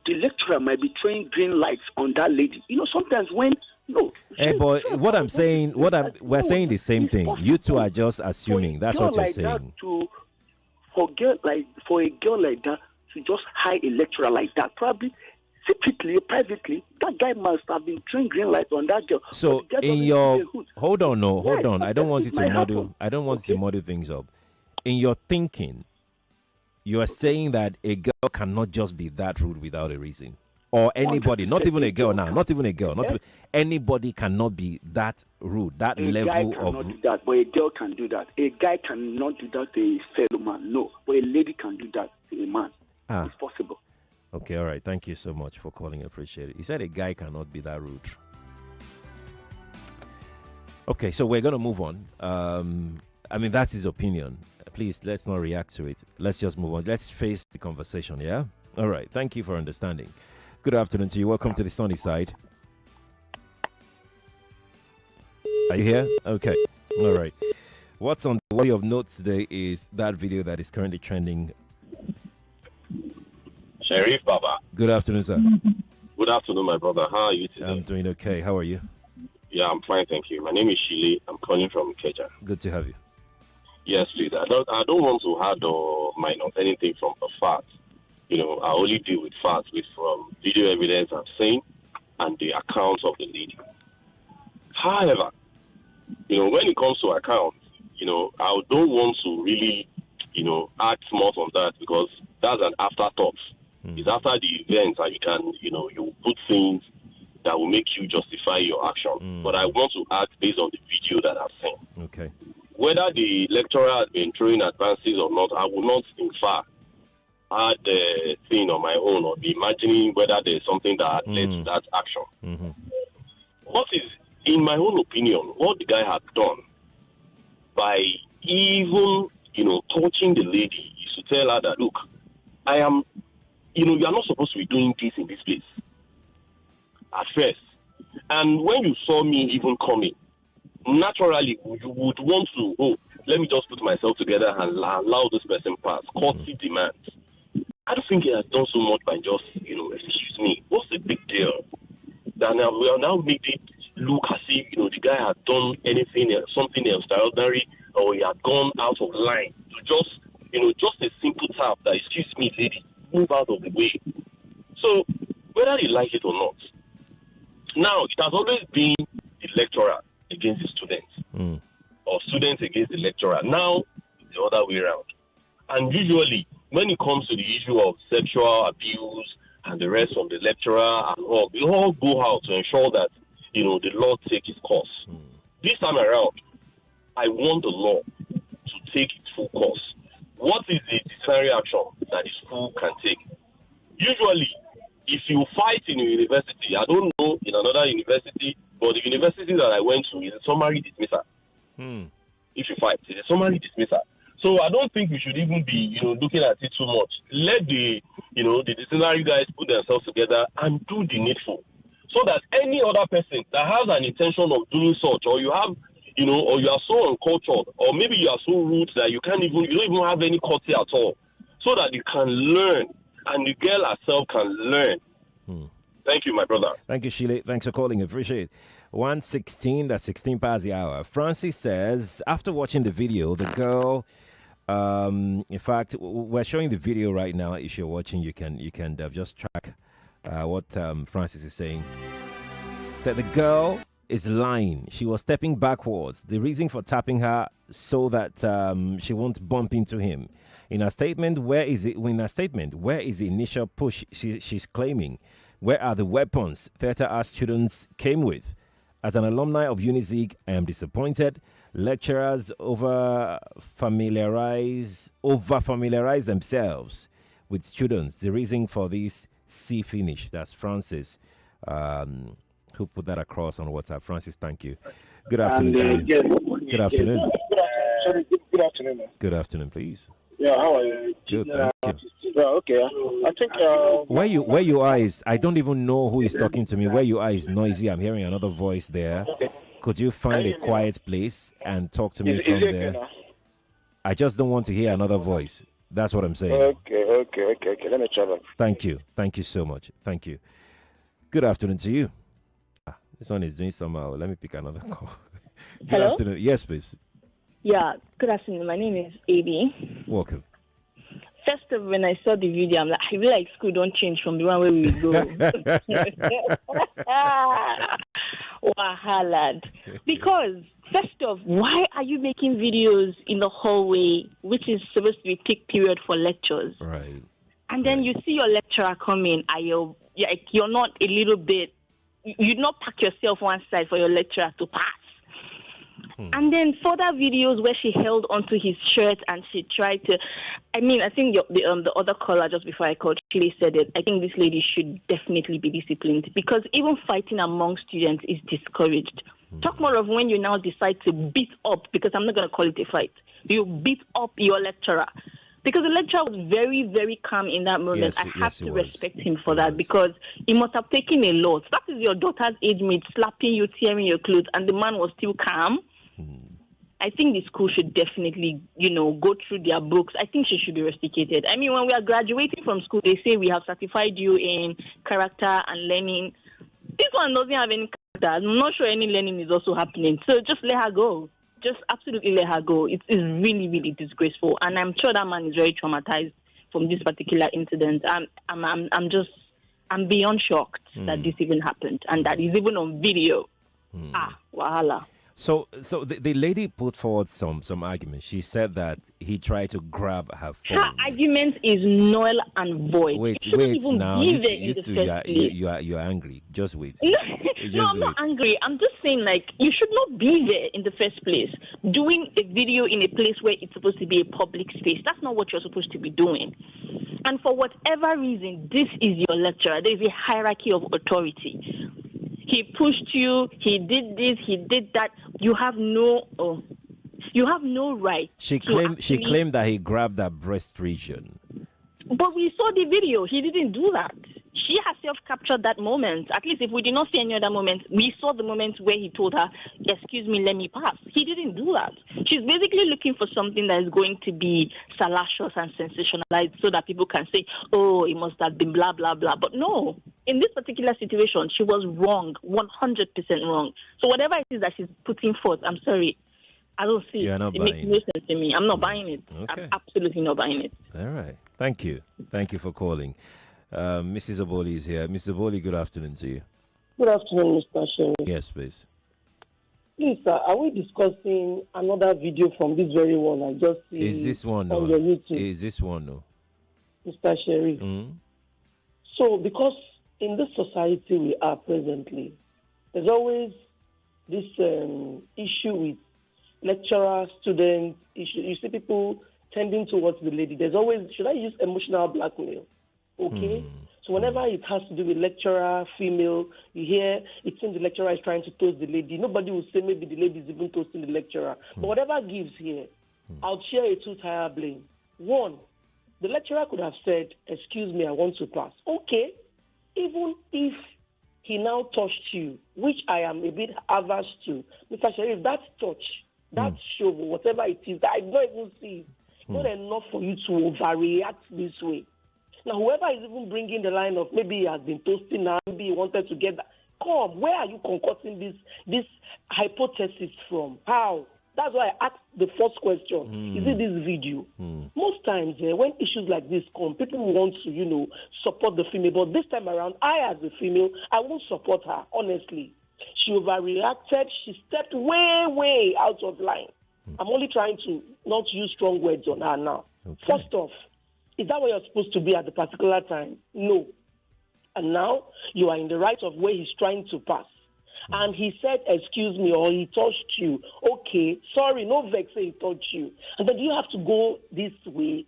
the lecturer might be throwing green lights on that lady. Sometimes when. No. But what I'm saying, we're saying the same thing. You two are just assuming. That's what you're saying. For a girl like that to just hire a lecturer like that, probably secretly, privately, that guy must have been throwing green light on that girl. So hold on. I don't want you to model. I don't want you to model things up. In your thinking, you are saying that a girl cannot just be that rude without a reason. Or anybody, not even a girl now, anybody cannot be that rude, that level of... A guy cannot do that, but a girl can do that. A guy cannot do that to a fellow man, no. But a lady can do that to a man. It's possible. Okay, all right. Thank you so much for calling. I appreciate it. He said a guy cannot be that rude. Okay, so we're going to move on. That's his opinion. Please, let's not react to it. Let's just move on. Let's face the conversation, yeah? All right. Thank you for understanding. Good afternoon to you. Welcome to the sunny side. Are you here? Okay. All right. What's on the way of notes today is that video that is currently trending. Sheriff Baba. Good afternoon, sir. Good afternoon, my brother. How are you today? I'm doing okay. How are you? Yeah, I'm fine, thank you. My name is Shili. I'm calling from Keja. Good to have you. Yes, please. I don't want to add or minus anything from a fact. I only deal with facts from video evidence I've seen and the accounts of the lady. However, when it comes to accounts, I don't want to really, act smart on that because that's an afterthought. It's after the event that you can, you put things that will make you justify your action. But I want to act based on the video that I've seen. Okay. Whether the lecturer has been throwing advances or not, I will not, in fact, add the thing on my own or be imagining whether there's something that led to that action. What is, in my own opinion, what the guy had done by even, touching the lady is to tell her that, look, I am, you are not supposed to be doing this in this place at first. And when you saw me even coming, naturally, you would want to, let me just put myself together and allow this person pass. Courtesy demands. I don't think he has done so much by just, excuse me, what's the big deal? That now we are now making it look as if, the guy had done anything else, something extraordinary, or he had gone out of line. To just, just a simple tap that, excuse me, lady, move out of the way. So, whether you like it or not, now, it has always been the lecturer against the students, or students against the lecturer. Now, it's the other way around. And usually, when it comes to the issue of sexual abuse and the rest of the lecturer and all, we all go out to ensure that, the law takes its course. This time around, I want the law to take its full course. What is the disciplinary action that the school can take? Usually, if you fight in a university, I don't know in another university, but the university that I went to is a summary dismissal. If you fight, it's a summary dismissal. So I don't think we should even be, looking at it too much. Let the, the disciplinary guys put themselves together and do the needful. So that any other person that has an intention of doing such, or you have, or you are so uncultured, or maybe you are so rude that you don't even have any courtesy at all, so that you can learn, and the girl herself can learn. Thank you, my brother. Thank you, Sheila. Thanks for calling. Appreciate it. 1:16, that's 16 past the hour. Francis says, after watching the video, the girl, in fact, we're showing the video right now. If you're watching, you can just track what Francis is saying. Said the girl is lying. She was stepping backwards. The reason for tapping her so that she won't bump into him. In her statement, where is the initial push she's claiming? Where are the weapons theater arts students came with? As an alumni of Unilag, I am disappointed. Lecturers over familiarize themselves with students. The reason for this C finish. That's Francis, who put that across on WhatsApp. Francis, thank you. Good afternoon to you. Good afternoon. Good afternoon. Good afternoon, please. Yeah, how are you? Good, thank you. Yeah, okay. I think where you are is, I don't even know who is talking to me. Where you are is noisy. I'm hearing another voice there. Could you find a quiet place and talk to me from there? I just don't want to hear another voice. That's what I'm saying. Okay. Let me try that. Thank you so much. Thank you. Good afternoon to you. This one is doing somehow. Let me pick another call. Good Hello? afternoon. Yes, please. Yeah, good afternoon. My name is AB. Welcome. First of all, when I saw the video, I'm like, I feel like school don't change from the one where we go. Wahalad. Because, first off, why are you making videos in the hallway, which is supposed to be peak period for lectures? Right. And then you see your lecturer come in, and you're not a little bit, you not pack yourself one side for your lecturer to pass. And then further videos where she held onto his shirt and she tried to, I think the other caller just before I called, she said it. I think this lady should definitely be disciplined because even fighting among students is discouraged. Talk more of when you now decide to beat up, because I'm not going to call it a fight. You beat up your lecturer. Because the lecturer was very, very calm in that moment. I have to respect him for that because he must have taken a lot. That is your daughter's age mate slapping you, tearing your clothes, and the man was still calm. I think the school should definitely, go through their books. I think she should be rusticated. When we are graduating from school, they say we have certified you in character and learning. This one doesn't have any character. I'm not sure any learning is also happening. So just let her go. Just absolutely let her go. It's really, really disgraceful. And I'm sure that man is very traumatized from this particular incident. I'm beyond shocked that this even happened and that is even on video. Wahala. So the lady put forward some arguments. She said that he tried to grab her phone. Her argument is null and void. Wait now. You are angry. Just wait. No, I'm not angry. I'm just saying, like, you should not be there in the first place. Doing a video in a place where it's supposed to be a public space. That's not what you're supposed to be doing. And for whatever reason, this is your lecturer. There is a hierarchy of authority. He pushed you. He did this. He did that. You have no right. She claimed that he grabbed her breast region. But we saw the video. He didn't do that. She herself captured that moment. At least if we did not see any other moment, we saw the moment where he told her, "Excuse me, let me pass." He didn't do that. She's basically looking for something that is going to be salacious and sensationalized so that people can say, "Oh, it must have been blah, blah, blah." But no, in this particular situation, she was wrong, 100% wrong. So whatever it is that she's putting forth, I'm sorry, I don't see it. It makes no sense to me. I'm not buying it. Okay. I'm absolutely not buying it. All right. Thank you. Thank you for calling. Mrs. Oboli is here. Mrs. Oboli, good afternoon to you. Good afternoon, Mr. Sherry. Yes, please. Please, sir, are we discussing another video from this very one? I just see Is this one on no? your YouTube. Is this one no? Mr. Sherry. Mm-hmm. So, because in this society we are presently, there's always this issue with lecturers, students, issue. You see people tending towards the lady. There's always, should I use emotional blackmail? Okay? So whenever it has to do with lecturer, female, you hear it seems the lecturer is trying to toast the lady. Nobody will say maybe the lady is even toasting the lecturer. But whatever gives here, I'll share a two-tier blame. One, the lecturer could have said, "Excuse me, I want to pass." Okay, even if he now touched you, which I am a bit averse to, Mr. Sheriff, that touch, that show, whatever it is, that I don't even see, not enough for you to overreact this way. Now, whoever is even bringing the line of maybe he has been toasting now, maybe he wanted to get that, come, where are you concocting this hypothesis from? How? That's why I asked the first question. Is it this video? Most times, when issues like this come, people want to, support the female. But this time around, I, as a female, I won't support her, honestly. She overreacted. She stepped way, way out of line. I'm only trying to not use strong words on her now. Okay. First off, is that where you're supposed to be at the particular time? No. And now you are in the right of where he's trying to pass. And he said, "Excuse me," or he touched you. Okay, sorry, no vex, say he touched you. And then do you have to go this way?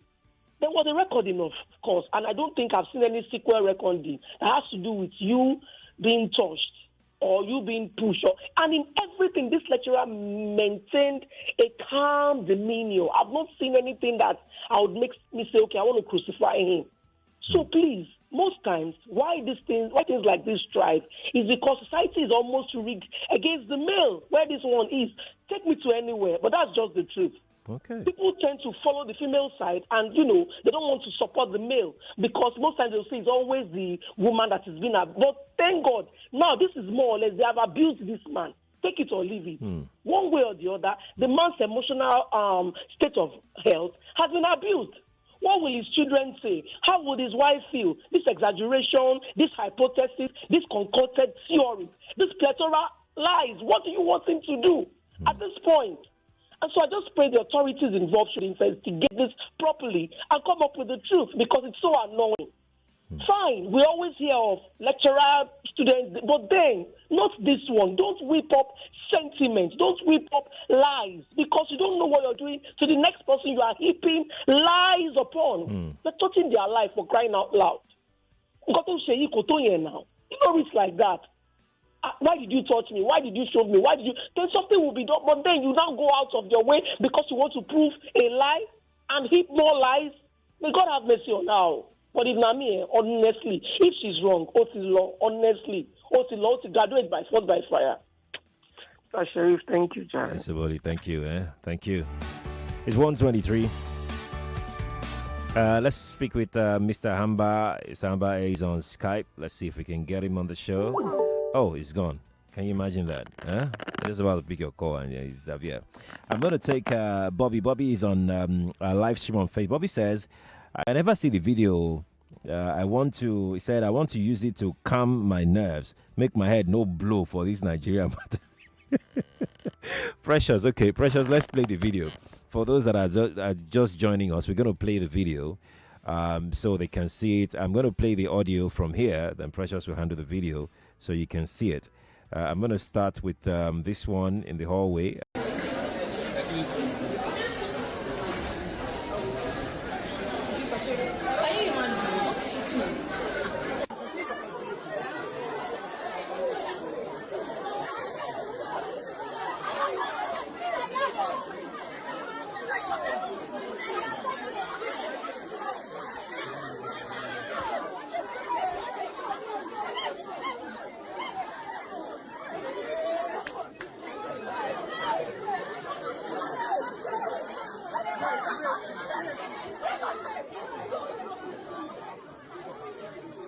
There was a recording, of course, and I don't think I've seen any sequel recording that has to do with you being touched or you being pushed. And in everything, this lecturer maintained a calm demeanor. I've not seen anything that I would make me say, "Okay, I want to crucify him." So please, most times, why things like this strive is because society is almost rigged against the male, where this one is. Take me to anywhere, but that's just the truth. Okay. People tend to follow the female side and, they don't want to support the male because most times they'll say it's always the woman that is being abused. But thank God, now this is more or less, they have abused this man. Take it or leave it. One way or the other, the man's emotional state of health has been abused. What will his children say? How will his wife feel? This exaggeration, this hypothesis, this concocted theory, this plethora lies. What do you want him to do at this point? And so I just pray the authorities involved should investigate this properly and come up with the truth because it's so annoying. Fine, we always hear of lecturer, students, but then not this one. Don't whip up sentiments. Don't whip up lies because you don't know what you're doing to the next person you are heaping lies upon. They're touching their life for crying out loud. You know it's like that. Why did you touch me? Why did you show me? Then something will be done, but then you now go out of your way because you want to prove a lie and heap more lies. May God have mercy on her. But if not me, honestly, if she's wrong, honestly, graduate by force by fire. Sheriff, thank you, John. Yes, buddy, thank you. Thank you. It's 1:23. Let's speak with Mr. Hamba. Hamba is on Skype. Let's see if we can get him on the show. Oh, he's gone. Can you imagine that? Just about to pick your call and he's up here. I'm going to take Bobby. Bobby is on a live stream on Facebook. Bobby says, "I never see the video. He said, I want to use it to calm my nerves, make my head no blow for this Nigerian matter." Precious, okay, Precious, let's play the video. For those that are just joining us, we're going to play the video so they can see it. I'm going to play the audio from here, then Precious will handle the video so you can see it. I'm going to start with this one in the hallway.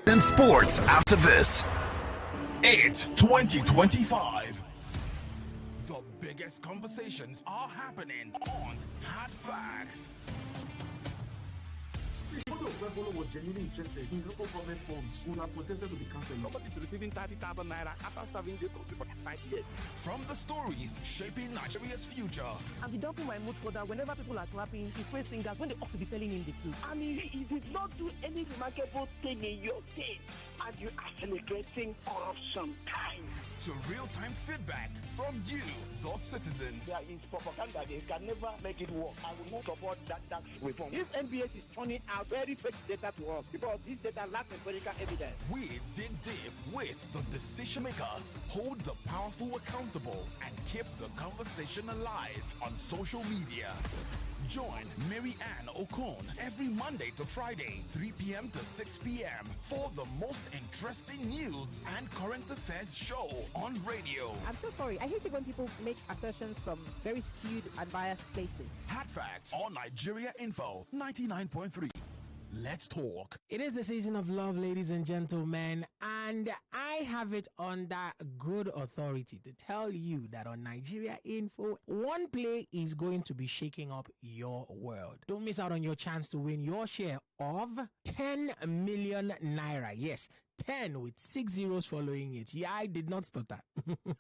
In sports after this. It's 2025. The biggest conversations are happening on Hard Facts. Rebolo was genuinely interested in local government forms who have protested to be cancelled. Somebody is receiving 30,000 naira after serving jail for 5 years. From the stories shaping Nigeria's future. And the double my mood for that whenever people are clapping, he's praise singers when they ought to be telling him the truth. I mean, he did not do any remarkable thing in your day, and you are celebrating corruption time. To real-time feedback from you, the citizens. There is propaganda. They can never make it work. I will not support that tax reform. If NBS is turning out very fake data to us, because this data lacks empirical evidence. We dig deep with the decision makers, hold the powerful accountable, and keep the conversation alive on social media. Join Mary Ann Okon every Monday to Friday, 3 p.m. to 6 p.m. for the most interesting news and current affairs show on radio. I'm so sorry. I hate it when people make assertions from very skewed and biased places. Hard Facts on Nigeria Info 99.3. Let's talk. It is the season of love, ladies and gentlemen, and I have it under good authority to tell you that on Nigeria Info, one play is going to be shaking up your world. Don't miss out on your chance to win your share of 10 million naira. Yes, 10 with 6 zeros following it. Yeah, I did not stutter.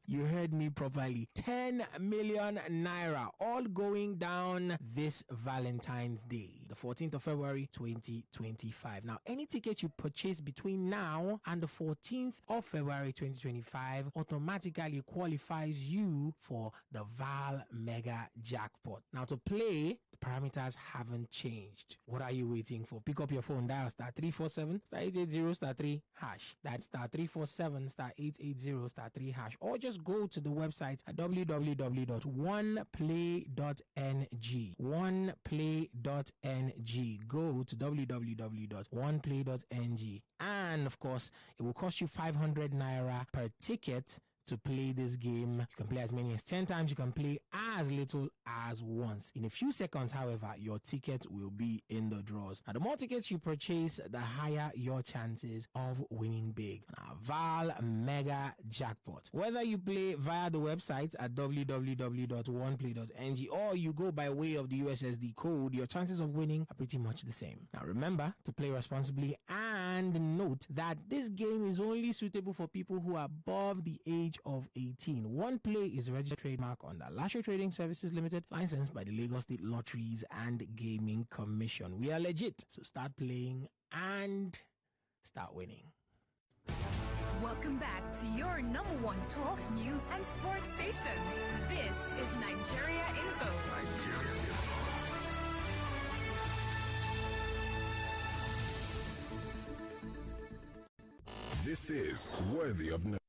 You heard me properly. 10 million naira, all going down this Valentine's Day, the 14th of February 2025. Now, any ticket you purchase between now and the 14th of February 2025 automatically qualifies you for the Val Mega Jackpot. Now, to play, the parameters haven't changed. What are you waiting for? Pick up your phone, dial star 347 star 880 star 3 hash. That's star 347 star 880 star 3 hash. Or just go to the website at www.oneplay.ng. Oneplay.ng. Go to www.oneplay.ng. And of course, it will cost you 500 naira per ticket to play this game. You can play as many as 10 times. You can play as little as once. In a few seconds, however, your ticket will be in the draws. Now, the more tickets you purchase, the higher your chances of winning big. Now, Val Mega Jackpot. Whether you play via the website at www.oneplay.ng or you go by way of the USSD code, your chances of winning are pretty much the same. Now, remember to play responsibly and note that this game is only suitable for people who are above the age of 18. One Play is a registered trademark under Lasho Trading Services Limited, licensed by the Lagos State Lotteries and Gaming Commission. We are legit, so start playing and start winning. Welcome back to your number one talk, news, and sports station. This is Nigeria Info. This is Worthy of Note.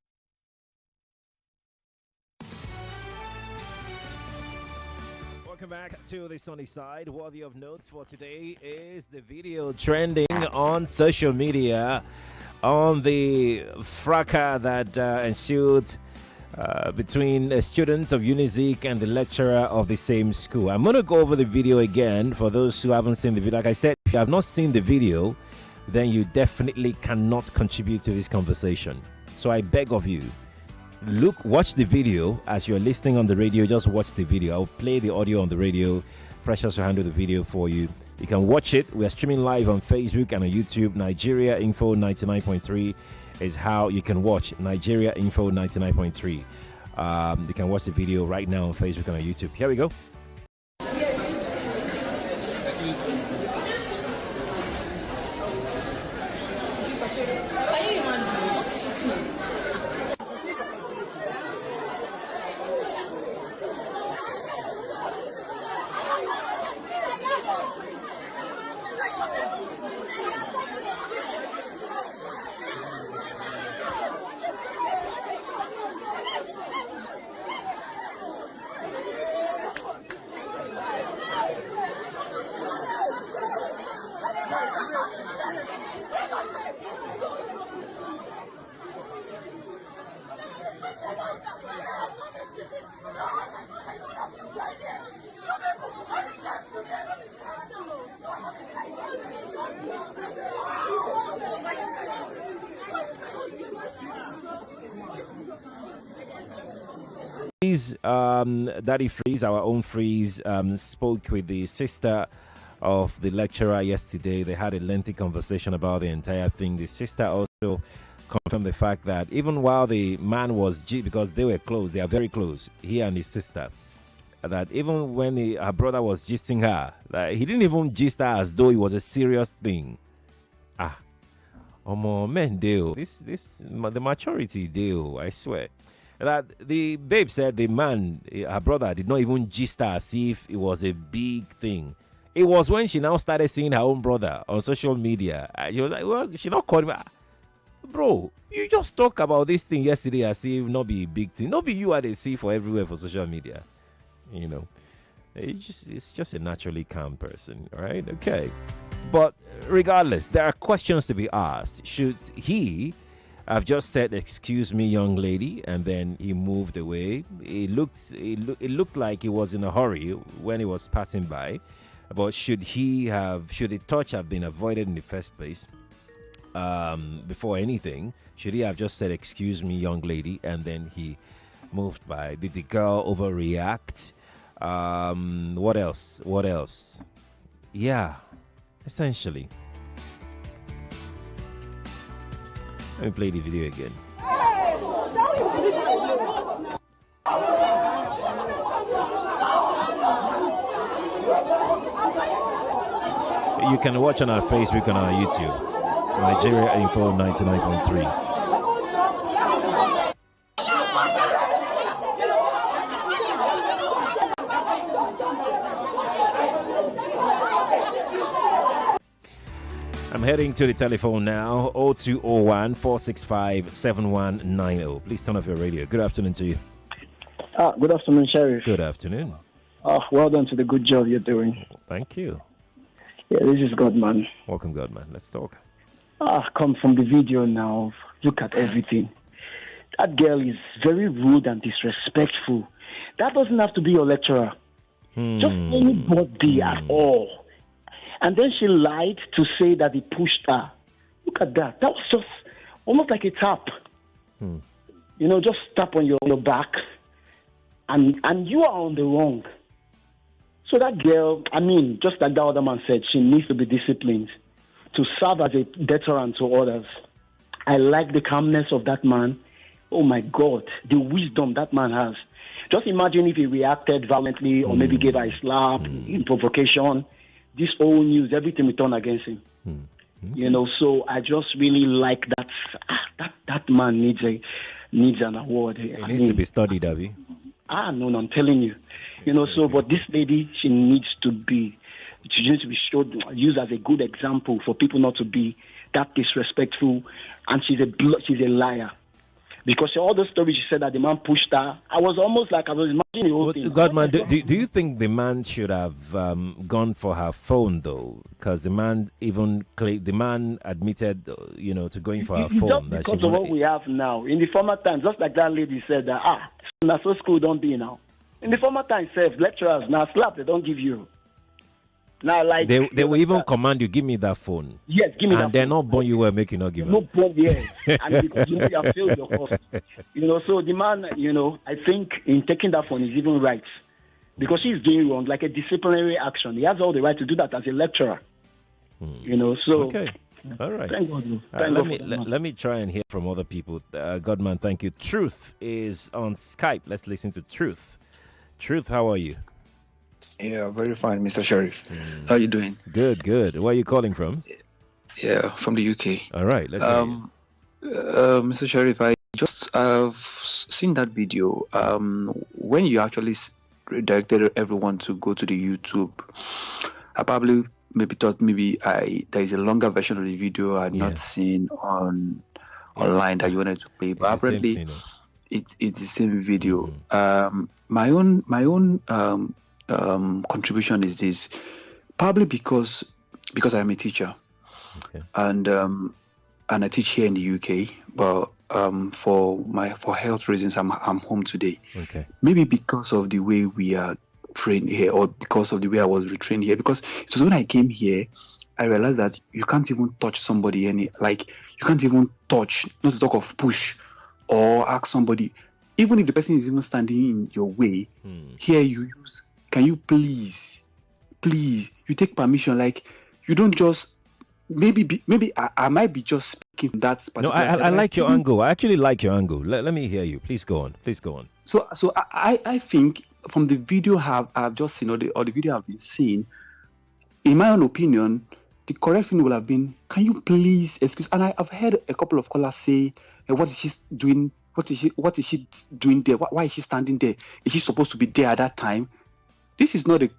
Welcome back to the sunny side. Worthy of notes for today is the video trending on social media on the fracas that ensued between students of Unilag and the lecturer of the same school. I'm going to go over the video again for those who haven't seen the video. Like I said, if you have not seen the video, then you definitely cannot contribute to this conversation. So I beg of you, watch the video as you're listening on the radio. Just watch the video. I'll play the audio on the radio. Precious will handle the video for you. You can watch it. We're streaming live on Facebook and on YouTube. Nigeria Info 99.3 is how you can watch Nigeria Info 99.3. You can watch the video right now on Facebook and on YouTube. Here we go. Can you imagine? Daddy Freeze, our own Freeze, spoke with the sister of the lecturer yesterday. They had a lengthy conversation about the entire thing. The sister also confirmed the fact that even while the man was because they were close, they are very close, he and his sister, that even when her brother was gisting her, like, he didn't even gist her as though it was a serious thing. Man, deal. The maturity deal, I swear. That the babe said the man, her brother, did not even gist her as if it was a big thing. It was when she now started seeing her own brother on social media. She was like, well, she not called me. Bro, you just talk about this thing yesterday as if not be a big thing. Not be you at the see for everywhere for social media. You know, it's just a naturally calm person, all right? Okay. But regardless, there are questions to be asked. Should he have just said, "Excuse me, young lady," and then he moved away? It looked like he was in a hurry when he was passing by. But should the touch have been avoided in the first place? Before anything, should he have just said, "Excuse me, young lady," and then he moved by? Did the girl overreact? What else? Yeah, essentially. Let me play the video again. You can watch on our Facebook and our YouTube. Nigeria Info 99.3. I'm heading to the telephone now, 0201 465 7190. Please turn off your radio. Good afternoon to you. Good afternoon, Sheriff. Good afternoon. Well done to the good job you're doing. Thank you. Yeah, this is Godman. Welcome, Godman. Let's talk. Come from the video now. Look at everything. That girl is very rude and disrespectful. That doesn't have to be your lecturer. Just anybody at all. And then she lied to say that he pushed her. Look at that. That was just almost like a tap. You know, just tap on your back. And you are on the wrong. So that girl, just like the other man said, she needs to be disciplined to serve as a deterrent to others. I like the calmness of that man. Oh my God, the wisdom that man has. Just imagine if he reacted violently or maybe gave her a slap in provocation. This whole news, everything will turn against him. You know, so I just really like that man needs an award. It needs to be studied, Abby. No, I'm telling you. You know, so but this lady, she needs to be used as a good example for people not to be that disrespectful. And she's a liar. Because all the stories she said that the man pushed her, I was imagining the whole thing. Godman, do you think the man should have gone for her phone though? Because the man admitted, to going for her phone. Just because of what we have now. In the former times, just like that lady said that, so school don't be now. In the former times, lecturers now slap, they don't give you. Now, like they will even command you, give me that phone. Yes, give me that phone. And they're not born you well, make you not give no born, yes. And because you have failed your course. So the man, I think in taking that phone is even right. Because he's doing wrong, like a disciplinary action. He has all the right to do that as a lecturer. So okay. All right. Thank God. Let me try and hear from other people. Godman, thank you. Truth is on Skype. Let's listen to Truth. Truth, how are you? Yeah, very fine, Mr. Sheriff. How are you doing? Good, good. Where are you calling from? Yeah, from the UK. All right, let's hear you. Mr. Sheriff, I've seen that video. When you actually directed everyone to go to the YouTube, I probably thought there is a longer version of the video I had not seen online that you wanted to play, but apparently it's the same video. My own contribution is this, probably because I am a teacher, and I teach here in the UK, but for health reasons I'm home today. Okay. Maybe because of the way we are trained here, or because of the way I was retrained here. Because it was when I came here, I realized that you can't even touch somebody you can't even touch, not to talk of push or ask somebody, even if the person is even standing in your way. Here you use, can you please, you take permission, like you don't just, maybe I might be just speaking from that particular No, I like your angle. I actually like your angle. Let me hear you. Please go on. So I think from the video I've just seen, or the video I've been seeing, in my own opinion, the correct thing would have been, can you please excuse? And I've heard a couple of callers say, what is she doing? What is she doing there? Why is she standing there? Is she supposed to be there at that time? This is not a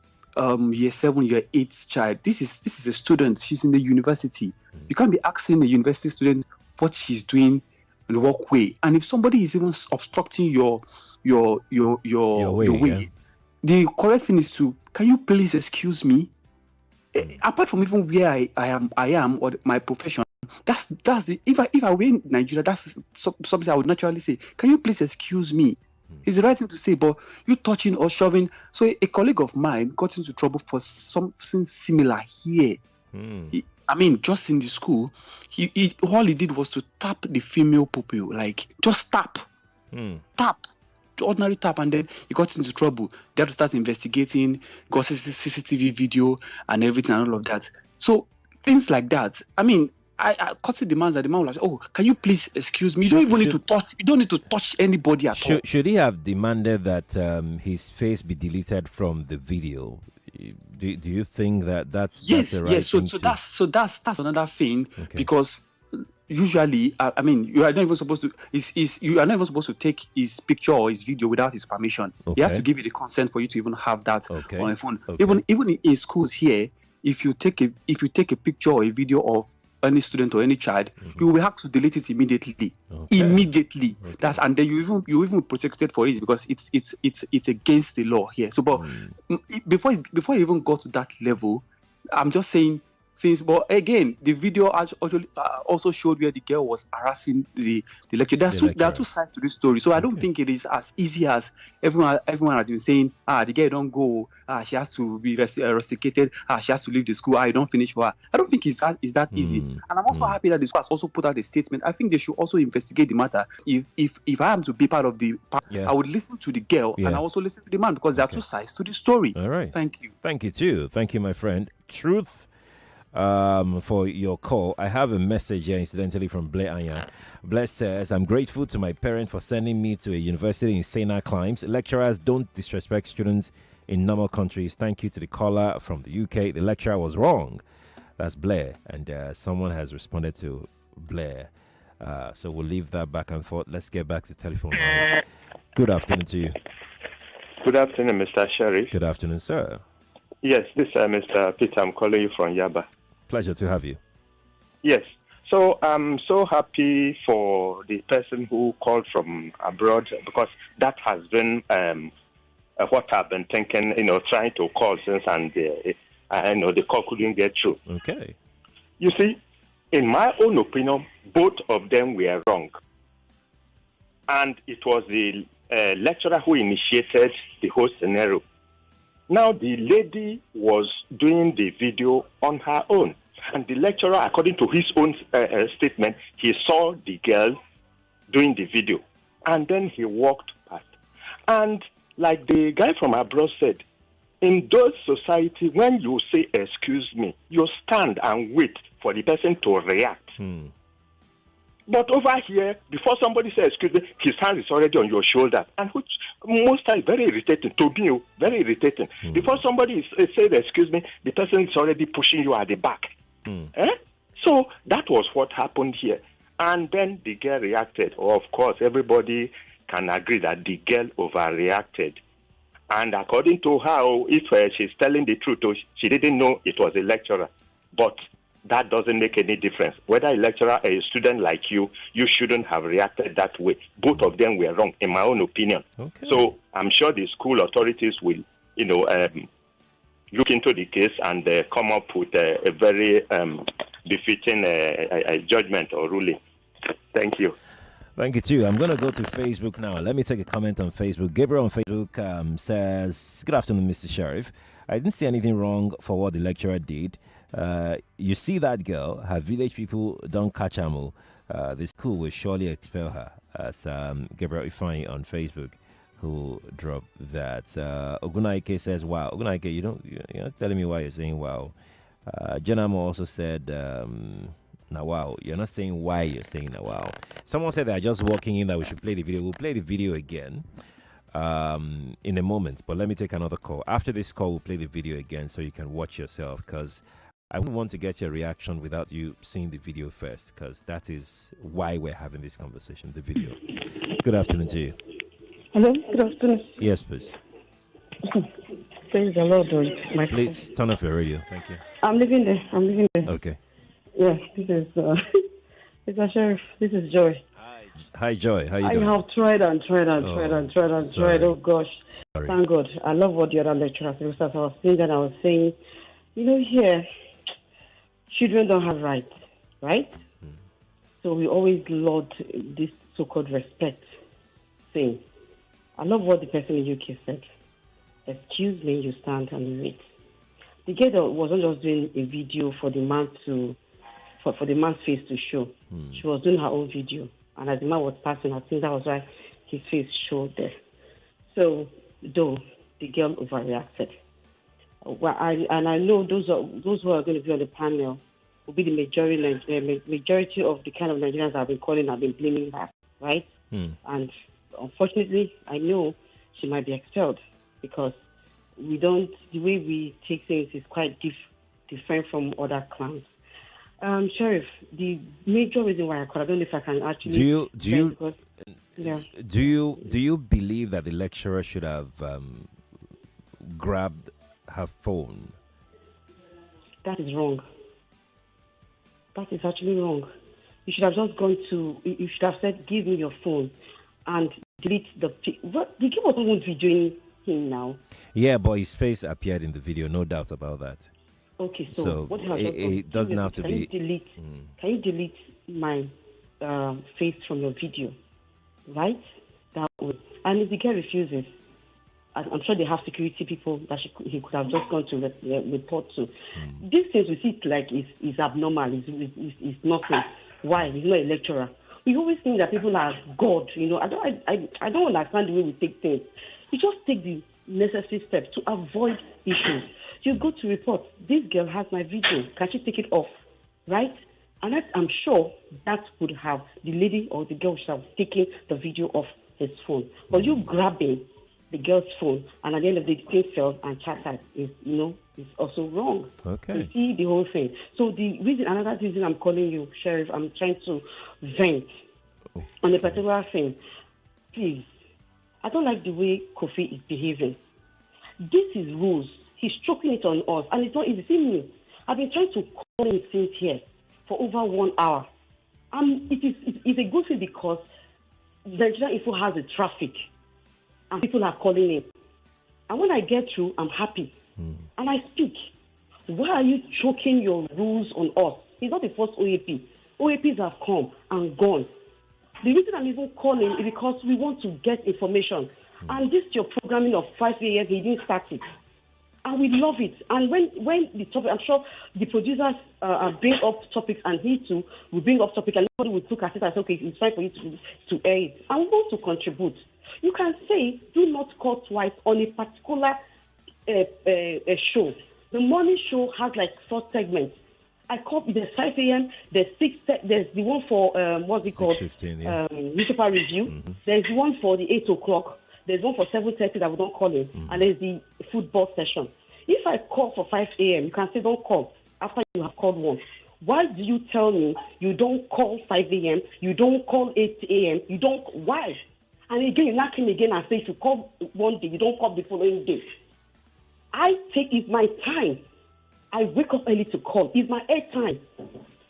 year 7, year 8 child. This is a student. She's in the university. You can't be asking a university student what she's doing in the walkway. And if somebody is even obstructing your way, the correct thing is to, can you please excuse me? Apart from even where I am, or my profession, that's the, if I were in Nigeria, that's something I would naturally say, can you please excuse me? It's the right thing to say, but you touching or shoving. So a colleague of mine got into trouble for something similar here. Just in the school, he all he did was to tap the female pupil, like just tap, ordinary tap, and then he got into trouble. They had to start investigating, got CCTV video and everything and all of that. So things like that. I caught demands that the man was like, "Oh, can you please excuse me? You don't need to touch anybody at all." Should he have demanded that his face be deleted from the video? Do you think that's yes? The right yes. So that's another thing, because usually, you are not even supposed to. You are not even supposed to take his picture or his video without his permission. He has to give you the consent for you to even have that on a phone. Even in schools here, if you take a picture or a video of any student or any child, you will have to delete it immediately. And then you even protected for it, because it's against the law here. So, but before you even got to that level, I'm just saying things. But again, the video actually also showed where the girl was harassing the lecturer. There are two sides to this story. So I don't think it is as easy as everyone has been saying. The girl don't go. She has to be rusticated. She has to leave the school. You don't finish for her. I don't think it's that easy. And I'm also happy that the school has also put out a statement. I think they should also investigate the matter. If I am to be part of I would listen to the girl and I also listen to the man, because there are two sides to the story. All right. Thank you. Thank you too. Thank you, my friend. Truth. For your call. I have a message here, incidentally, from Blair Anya. Blair says, I'm grateful to my parents for sending me to a university in saner climes. Lecturers don't disrespect students in normal countries. Thank you to the caller from the UK. The lecturer was wrong. That's Blair. And someone has responded to Blair. So we'll leave that back and forth. Let's get back to the telephone line. Good afternoon to you. Good afternoon, Mr. Sheriff. Good afternoon, sir. Yes, this is Mr. Peter. I'm calling you from Yaba. Pleasure to have you. Yes. So I'm so happy for the person who called from abroad, because that has been what I've been thinking, trying to call since, and the call couldn't get through. Okay. You see, in my own opinion, both of them were wrong. And it was the lecturer who initiated the whole scenario. Now, the lady was doing the video on her own. And the lecturer, according to his own statement, he saw the girl doing the video. And then he walked past. And like the guy from abroad said, in those society, when you say excuse me, you stand and wait for the person to react. But over here, before somebody says excuse me, his hand is already on your shoulder, and which most times very irritating to me, very irritating. Before somebody says excuse me, the person is already pushing you at the back. So that was what happened here. And then the girl reacted. Of course, everybody can agree that the girl overreacted. And according to her, if she's telling the truth, she didn't know it was a lecturer. But that doesn't make any difference. Whether a lecturer or a student like you shouldn't have reacted that way. Both of them were wrong, in my own opinion. Okay. So I'm sure the school authorities will, look into the case and come up with a very befitting judgment or ruling. Thank you. Thank you too. I'm going to go to Facebook now. Let me take a comment on Facebook. Gabriel on Facebook says, "Good afternoon, Mr. Sheriff. I didn't see anything wrong for what the lecturer did. You see that girl, her village people don't catch her. The school will surely expel her." As Gabriel Ifeanyi on Facebook, who dropped that. Ogunaike says, "Wow." Ogunaike, you're not telling me why you're saying wow. Jenamo also said, "Now wow." You're not saying why you're saying now wow. Someone said they're just walking in that we should play the video. We'll play the video again in a moment. But let me take another call. After this call, we'll play the video again so you can watch yourself, because I wouldn't want to get your reaction without you seeing the video first, because that is why we're having this conversation, the video. Good afternoon to you. Hello, good afternoon. Yes, please. Praise the Lord. Please turn off your radio. Thank you. I'm living there. Okay. Yeah, this is Mr. Sheriff. This is Joy. Hi, Joy. How you doing? I have tried and tried. Oh, gosh. Sorry. Thank God. I love what the other lecturers said. I was saying that I was saying, here, children don't have rights, right? So we always laud this so-called respect thing. I love what the person in UK said. Excuse me, you stand and you wait. The girl wasn't just doing a video for the man for the man's face to show. She was doing her own video. And as the man was passing, I think that was why his face showed there. So, though, the girl overreacted. Well, I know those who are going to be on the panel will be the majority of the kind of Nigerians I've been calling, have been blaming her, right? And unfortunately, I know she might be expelled, because the way we take things is quite different from other clans. Sheriff, the major reason why I called, I don't know if I can actually... Do you believe that the lecturer should have grabbed her phone? That is wrong. That is actually wrong. You should have just you should have said, "Give me your phone," and delete the... What? The kid was almost videoing him now. Yeah, but his face appeared in the video, no doubt about that. Okay, so what it doesn't have to be... Can you delete my face from your video? Right? That way. And if the girl refuses, I'm sure they have security people that he could have just gone to report to. These things we see like is abnormal, is nothing. Why? He's not a lecturer. We always think that people are God, I don't understand the way we take things. You just take the necessary steps to avoid issues. You go to report, this girl has my video, can she take it off? Right? And I'm sure that would have, the lady or the girl should have taken the video off his phone. But you grabbing the girl's phone, and at the end of the day, the thing fell and chattered, is also wrong. Okay. You see the whole thing. So another reason I'm calling you, Sheriff, I'm trying to vent on a particular thing. Please, I don't like the way Kofi is behaving. This is rules. He's choking it on us, and it's not easy. See me, I've been trying to call him since here for over 1 hour. It's a good thing, because Nigeria Info has the traffic, and people are calling in. And when I get through, I'm happy. And I speak. Why are you choking your rules on us? He's not the first OAP. OAPs have come and gone. The reason I'm even calling is because we want to get information. And this your programming of 5 a.m., he didn't start it. And we love it. And when the topic, I'm sure the producers bring up topics, and he too will bring up topics, and everybody will look at it and say, okay, it's time for you to air it. And we want to contribute. You can say, do not call twice on a particular a show. The morning show has like 4 segments. I call it. There's 5 a.m. There's 6. There's the one for what's it called? 6:15, Newspaper review. Mm-hmm. There's the one for the 8 o'clock. There's one for 7:30 that we don't call it, and there's the football session. If I call for 5 a.m., you can say don't call after you have called once. Why do you tell me you don't call 5 a.m., you don't call 8 a.m., you don't, why? And again, you knock him again and say if you call one day, you don't call the following day. I take, it's my time. I wake up early to call. It's my air time.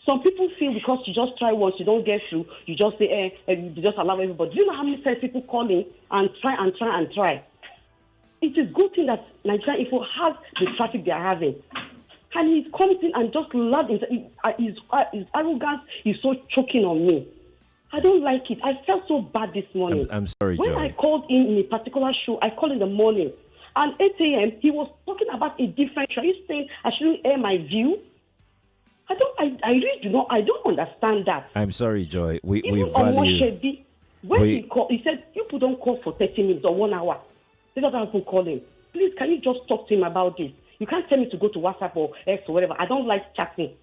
Some people feel because you just try once, you don't get through, you just say, you just allow everybody. Do you know how many times people calling and try? It is good thing that Nigeria Info has the traffic they are having. And he's coming in and just loud. His arrogance is so choking on me. I don't like it. I felt so bad this morning. I'm sorry, When Joy. I called in a particular show, I called in the morning. And 8 a.m., he was talking about a different show. Are you saying I shouldn't air my view? I really do not. I don't understand that. I'm sorry, Joy. We Even value. When he called, he said, you people don't call for 30 minutes or 1 hour. These other people calling. Please, can you just talk to him about this? You can't tell me to go to WhatsApp or X or whatever. I don't like chatting.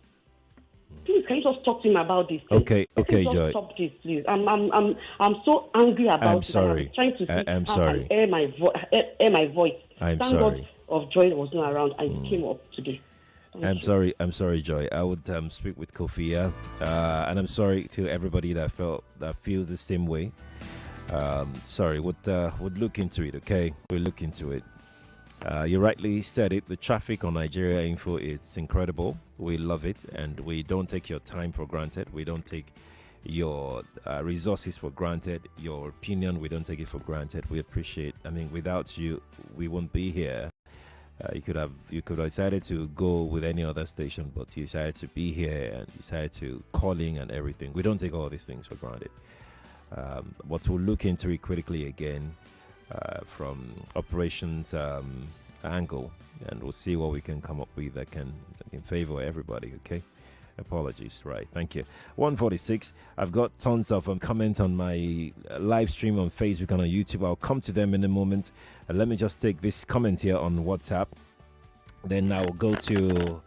Please, can you just talk to him about this? Please? Okay, Just Joy. Stop this, please. I'm so angry about I'm it. sorry. I'm trying to see I'm how sorry. I air my voice. I'm Thank sorry. God of Joy was not around and he came up today. I'm sorry, Joy. I would speak with Kofi, and I'm sorry to everybody that feels the same way. Sorry, would look into it. Okay, we'll look into it. You rightly said it. The traffic on Nigeria Info is incredible. We love it, and we don't take your time for granted. We don't take your resources for granted. Your opinion, we don't take it for granted. We appreciate. I mean, without you, we won't be here. You could have decided to go with any other station, but you decided to be here and decided to call in and everything. We don't take all these things for granted. But we'll look into it critically again from operations angle, and we'll see what we can come up with that can favor everybody. Okay. Apologies. Right. Thank you. 146. I've got tons of comments on my live stream on Facebook and on YouTube. I'll come to them in a moment. Let me just take this comment here on WhatsApp. Then I'll go to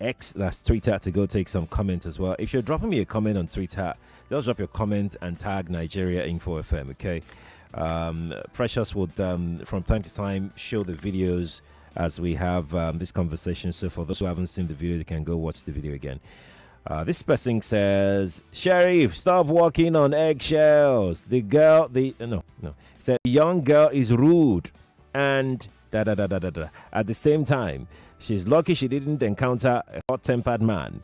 X, that's Twitter, to go take some comments as well. If you're dropping me a comment on Twitter, just drop your comments and tag Nigeria Info FM. Okay. Precious would from time to time show the videos as we have this conversation. So for those who haven't seen the video, they can go watch the video again. This person says, Sheriff, stop walking on eggshells. Said the young girl is rude and At the same time, she's lucky she didn't encounter a hot-tempered man.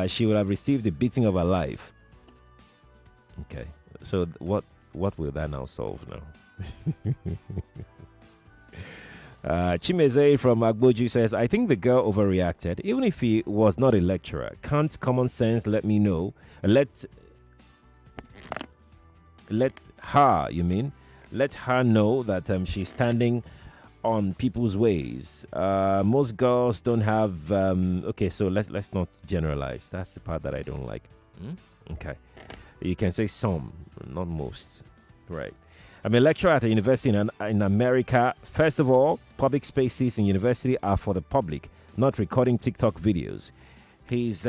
She would have received the beating of her life. Okay, so what will that now solve now? Chimeze from Agboju says, I think the girl overreacted. Even if he was not a lecturer, can't common sense let me know? Let her know that she's standing on people's ways. Most girls don't have. Okay, so let's not generalize. That's the part that I don't like. Okay, you can say some, not most. Right. I'm a lecturer at a university in America. First of all, public spaces in university are for the public, not recording TikTok videos. His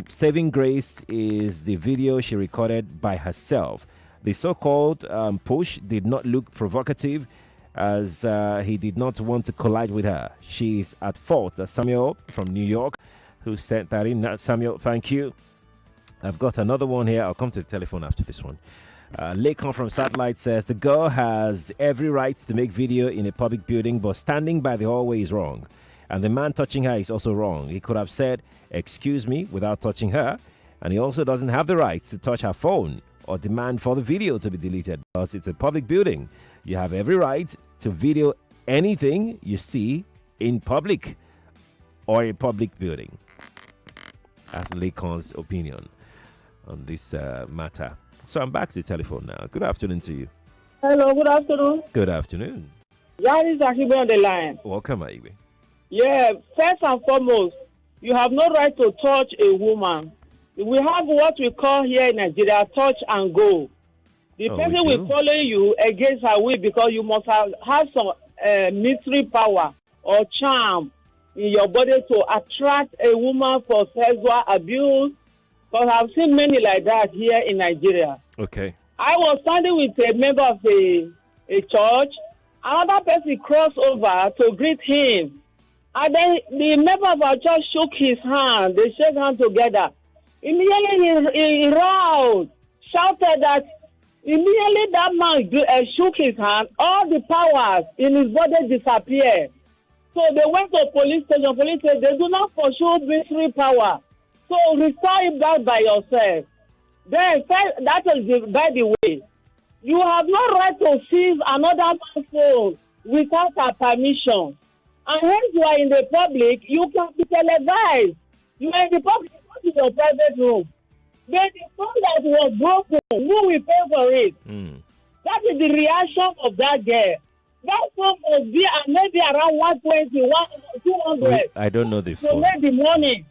saving grace is the video she recorded by herself. The so-called push did not look provocative, as he did not want to collide with her. She's at fault. Samuel from New York, who sent that in. Samuel, thank you. I've got another one here. I'll come to the telephone after this one. Lakon from Satellite says, the girl has every right to make video in a public building, but standing by the hallway is wrong. And the man touching her is also wrong. He could have said, excuse me, without touching her. And he also doesn't have the right to touch her phone or demand for the video to be deleted, because it's a public building. You have every right to video anything you see in public or a public building. That's Lakon's opinion on this matter. So I'm back to the telephone now. Good afternoon to you. Hello, good afternoon. Good afternoon. Yaris Akibe on the line. Welcome, Aibe. Yeah, first and foremost, you have no right to touch a woman. We have what we call here in Nigeria, touch and go. The person will follow you against her will because you must have some military power or charm in your body to attract a woman for sexual abuse. Because I've seen many like that here in Nigeria. Okay. I was standing with a member of a church. Another person crossed over to greet him. And then the member of our church shook his hand. They shook hands together. Immediately he roared, shouted that immediately that man shook his hand, all the powers in his body disappeared. So they went to police station. Police said they do not pursue mystery power. So restore it back by yourself. Then that is by the way. You have no right to seize another man's phone without a permission. And hence you are in the public, you can be televised. You are in the public, not in your private room. Then the phone that was broken, who will pay for it? That is the reaction of that girl. That phone must be maybe around 120, 200. I don't know the to phone. make the money.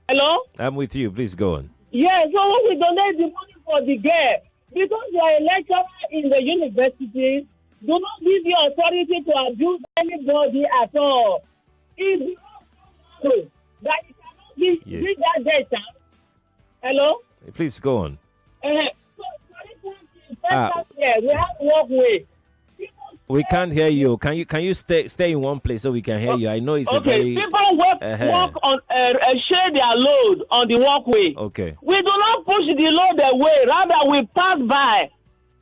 Hello? I'm with you. Please go on. Yes, so we donate the money for the girl. Because you are a lecturer in the university, do not give your authority to abuse anybody at all. It's not that you cannot give that data. Hello? Please go on. So, for instance, we have walkway. We can't hear you. Can you stay in one place so we can hear you? I know it's a very... People walk on share their load on the walkway. Okay. We do not push the load away. Rather, we pass by.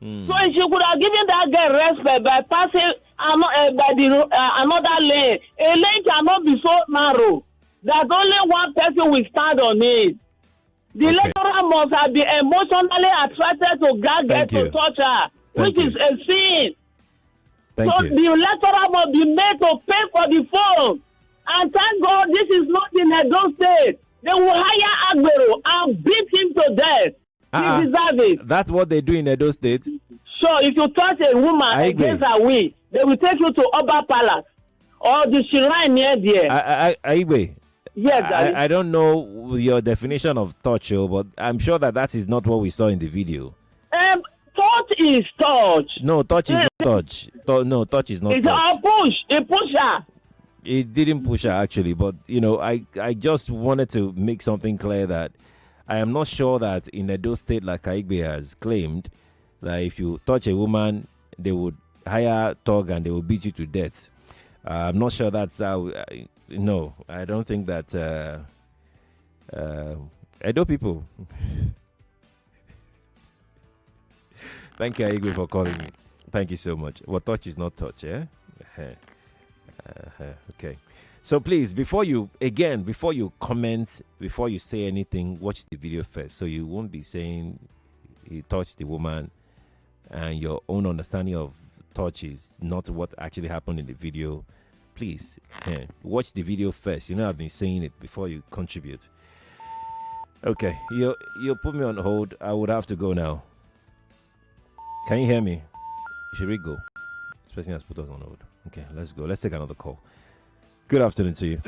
So if you could have given that girl respect by passing another lane, a lane cannot be so narrow that only one person will stand on it. The lecturer must have been emotionally attracted to that girl to touch her, which is a sin. The lecturer must be made to pay for the phone. And thank God this is not in Edo State. They will hire Agbero and beat him to death. He deserves it. That's what they do in Edo State. So if you touch a woman against her will, they will take you to Oba Palace or the shrine near there. Aigbe. Yes, I don't know your definition of touch, but I'm sure that is not what we saw in the video. Touch is touch. No, touch is not touch. No, touch is not it's touch. It's a push. A pusher. It didn't push her actually, but I just wanted to make something clear that I am not sure that in Edo State, like Aigbe has claimed, that if you touch a woman, they would hire a thug and they will beat you to death. I'm not sure that's how. No, I don't think that Edo people. Thank you, Aigbe, for calling me. Thank you so much. Well, touch is not touch, eh? Okay. So please, before you comment, before you say anything, watch the video first. So you won't be saying he touched the woman and your own understanding of touch is not what actually happened in the video. Please, watch the video first. I've been saying it before you contribute. Okay, you put me on hold. I would have to go now. Can you hear me? Should we go? This person has put us on hold. Okay, let's go. Let's take another call. Good afternoon to you.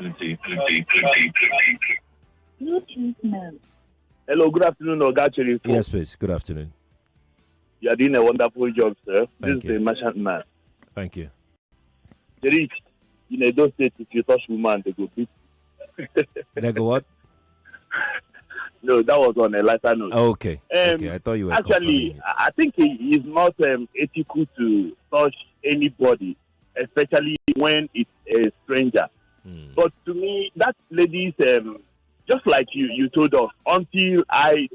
Hello, good afternoon, Ogachiri. Yes, please. Good afternoon. You are doing a wonderful job, sir. Thank this is a merchant man. Thank you. There is, in Edo State, if you touch woman, they go beat. They go what? No, that was on a lighter note. Oh, okay. Okay, I thought you were actually. I think it is not ethical to touch anybody, especially when it's a stranger. But to me, that lady's just like you told us. Until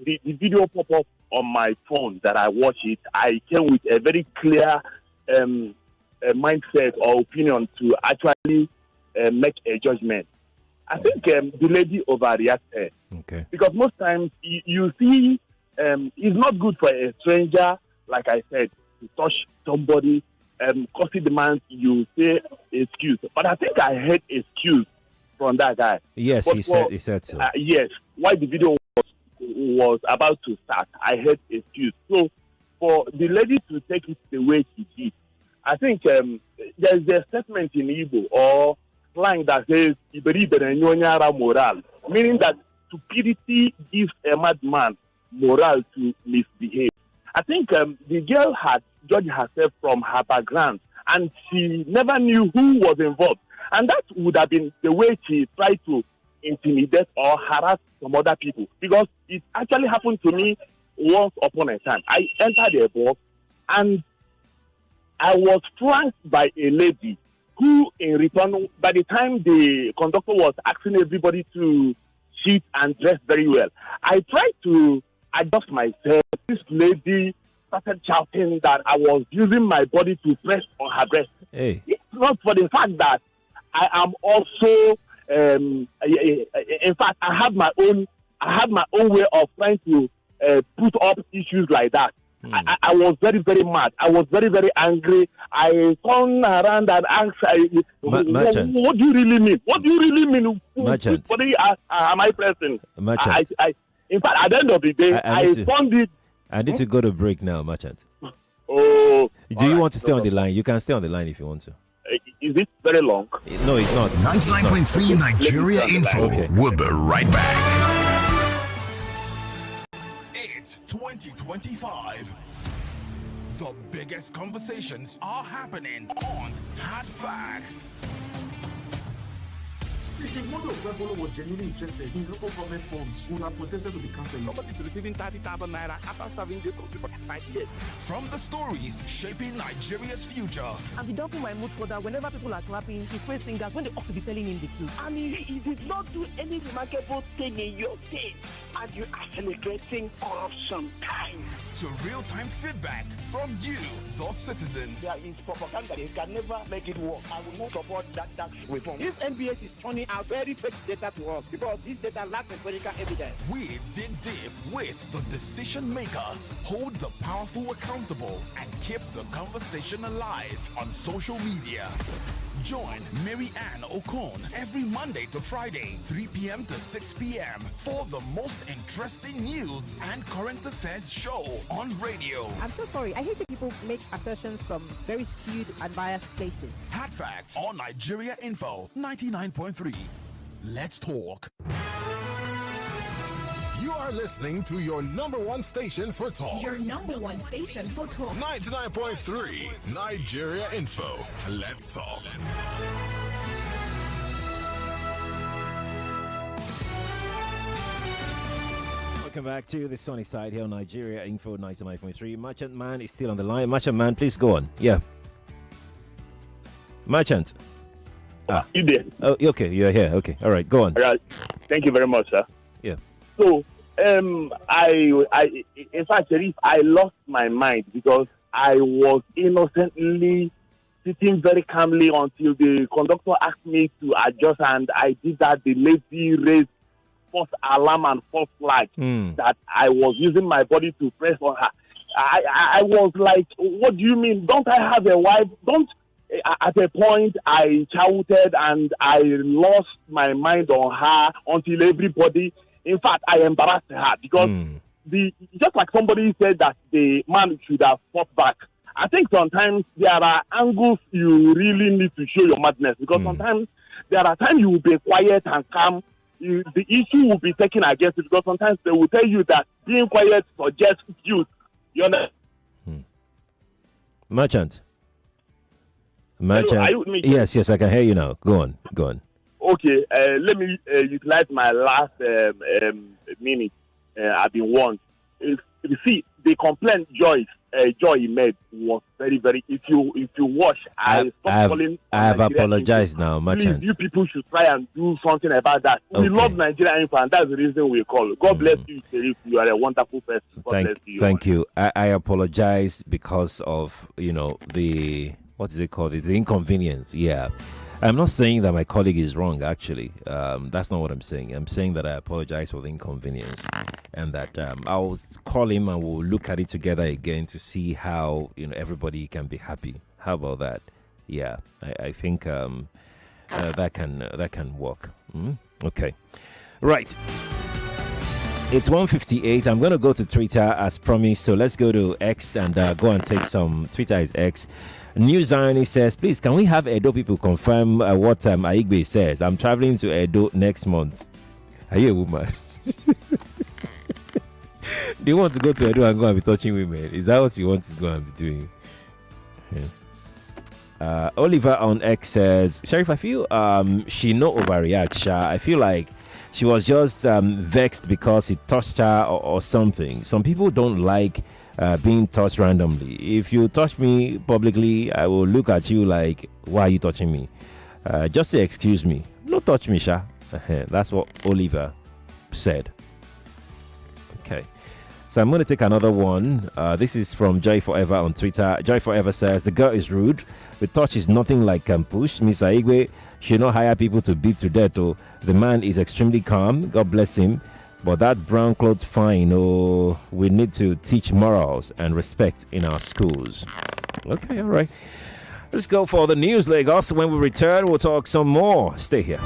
the video pop up on my phone that I watch it, I came with a very clear mindset or opinion to actually make a judgment. I think the lady overreacted. Okay. Because most times you see it's not good for a stranger, like I said, to touch somebody, costing the man, you say excuse. But I think I heard excuse from that guy. Yes, he said so. Yes, while the video was about to start, I heard excuse. So for the lady to take it the way she did, I think there's a statement in Igbo or line that says moral, meaning that stupidity gives a madman moral to misbehave. I think the girl had judged herself from her background and she never knew who was involved. And that would have been the way she tried to intimidate or harass some other people. Because it actually happened to me once upon a time. I entered a bus and I was flanked by a lady who, in return, by the time the conductor was asking everybody to sit and dress very well, I tried to adjust myself. This lady started shouting that I was using my body to press on her breast. Hey. It's not for the fact that I am also, in fact, I have my own way of trying to put up issues like that. I was very, very mad. I was very, very angry. I turned around and asked, what do you really mean? What do you really mean? Merchant. What am I pressing? Merchant. In fact, at the end of the day, I found it. I need to go to break now, Merchant. Oh. Do you want to stay on the line? You can stay on the line if you want to. Is it very long? No, it's not. 99.3 Nigeria Info. Okay. We'll be right back. 2025. The biggest conversations are happening on Hard Facts. If the mother of Ebola was genuinely interested in local government funds, would have protested to be cancelled. Somebody is receiving 30,000 naira after serving the country for 5 years. From the stories shaping Nigeria's future. And the double my mood for that whenever people are clapping, he's praise singers when they ought to be telling him the truth. I mean, he did not do any remarkable thing in your state, and you are celebrating corruption time. To real-time feedback from you, the citizens. There is propaganda. It can never make it work. I will not support that tax reform. If NBS is turning out very fake data to us, because this data lacks empirical evidence. We dig deep with the decision makers, hold the powerful accountable, and keep the conversation alive on social media. Join Mary Ann Okon every Monday to Friday, 3 p.m. to 6 p.m. for the most interesting news and current affairs show on radio. I'm so sorry. I hate it people make assertions from very skewed and biased places. Hard Facts on Nigeria Info 99.3. Let's talk. You are listening to your number one station for talk. Your number one station for talk. 99.3 Nigeria Info. Let's talk. Welcome back to the sunny side here on Nigeria Info 99.3. Merchant Man is still on the line. Merchant Man, please go on. Yeah. Merchant. You there? Oh, okay. You're here. Okay. All right. Go on. All right. Thank you very much, sir. Yeah. So, I in fact, Sharif, I lost my mind because I was innocently sitting very calmly until the conductor asked me to adjust, and I did that. The lady raised false alarm and false flag that I was using my body to press on her. I was like, what do you mean? Don't I have a wife? At a point, I shouted and I lost my mind on her until everybody, in fact, I embarrassed her because just like somebody said that the man should have fought back. I think sometimes there are angles you really need to show your madness because sometimes there are times you will be quiet and calm. The issue will be taken against you because sometimes they will tell you that being quiet suggests youth. You know? Merchant. Hello, yes, I can hear you now. Go on. Okay, let me utilize my last minute. I've been warned. You see, the complaint Joy made was very, very. If you watch, I have apologized now, Merchant. Please, you people should try and do something about that. We love Nigeria Info, and that's the reason we call. God bless you, Sharif. You are a wonderful person. Thank you. I apologize because of the. What is it called? It's the inconvenience. Yeah. I'm not saying that my colleague is wrong, actually. That's not what I'm saying. I'm saying that I apologize for the inconvenience and that I'll call him and we'll look at it together again to see how, everybody can be happy. How about that? Yeah. I think that can work. Okay. Right. It's 1:58. I'm going to go to Twitter as promised. So let's go to X and go and take some. Twitter is X. New Zionist says, please, can we have Edo people confirm what Aigbe says? I'm traveling to Edo next month. Are you a woman? Do you want to go to Edo and go and be touching women? Is that what you want to go and be doing? Yeah. Oliver on X says, Sheriff, I feel she no overreact, Sha. I feel like she was just vexed because he touched her or something. Some people don't like being touched randomly. If you touch me publicly, I will look at you like, why are you touching me? Just say, excuse me. No touch me, Sha. That's what Oliver said. Okay. So I'm going to take another one. This is from Joy Forever on Twitter. Joy Forever says, the girl is rude. The touch is nothing like push. Mr. Igwe should not hire people to beat to death. Oh, the man is extremely calm. God bless him. But that brown clothes fine. Oh, we need to teach morals and respect in our schools. Okay, all right. Let's go for the news, Lagos. When we return, we'll talk some more. Stay here.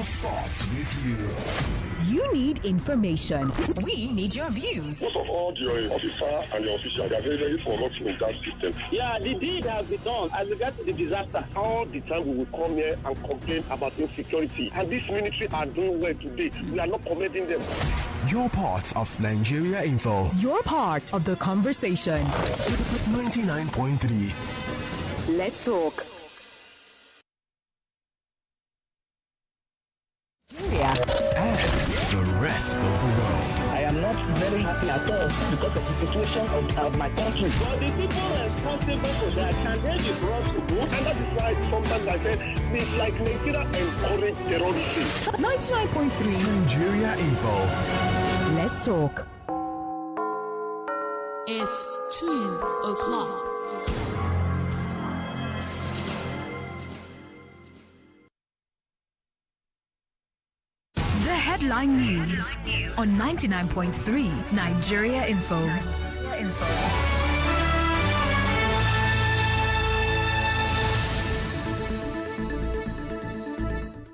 Starts with you. You need information. We need your views. Most of all, your officer and your official, they are very, very corrupt in that system. Yeah, the deed has been done as regards to the disaster. All the time we will come here and complain about insecurity. And this military are doing well today. We are not commending them. You're part of Nigeria Info. You're part of the conversation. 99.3. Let's talk. And the rest of the world. I am not very happy at all because of the situation of my country. But the people responsible for that can they be brought to book? And that is why sometimes I say it's like Nigeria encourage terrorism. 99.3 Nigeria Info. Let's talk. It's 2 o'clock. Headline news on 99.3 Nigeria Info.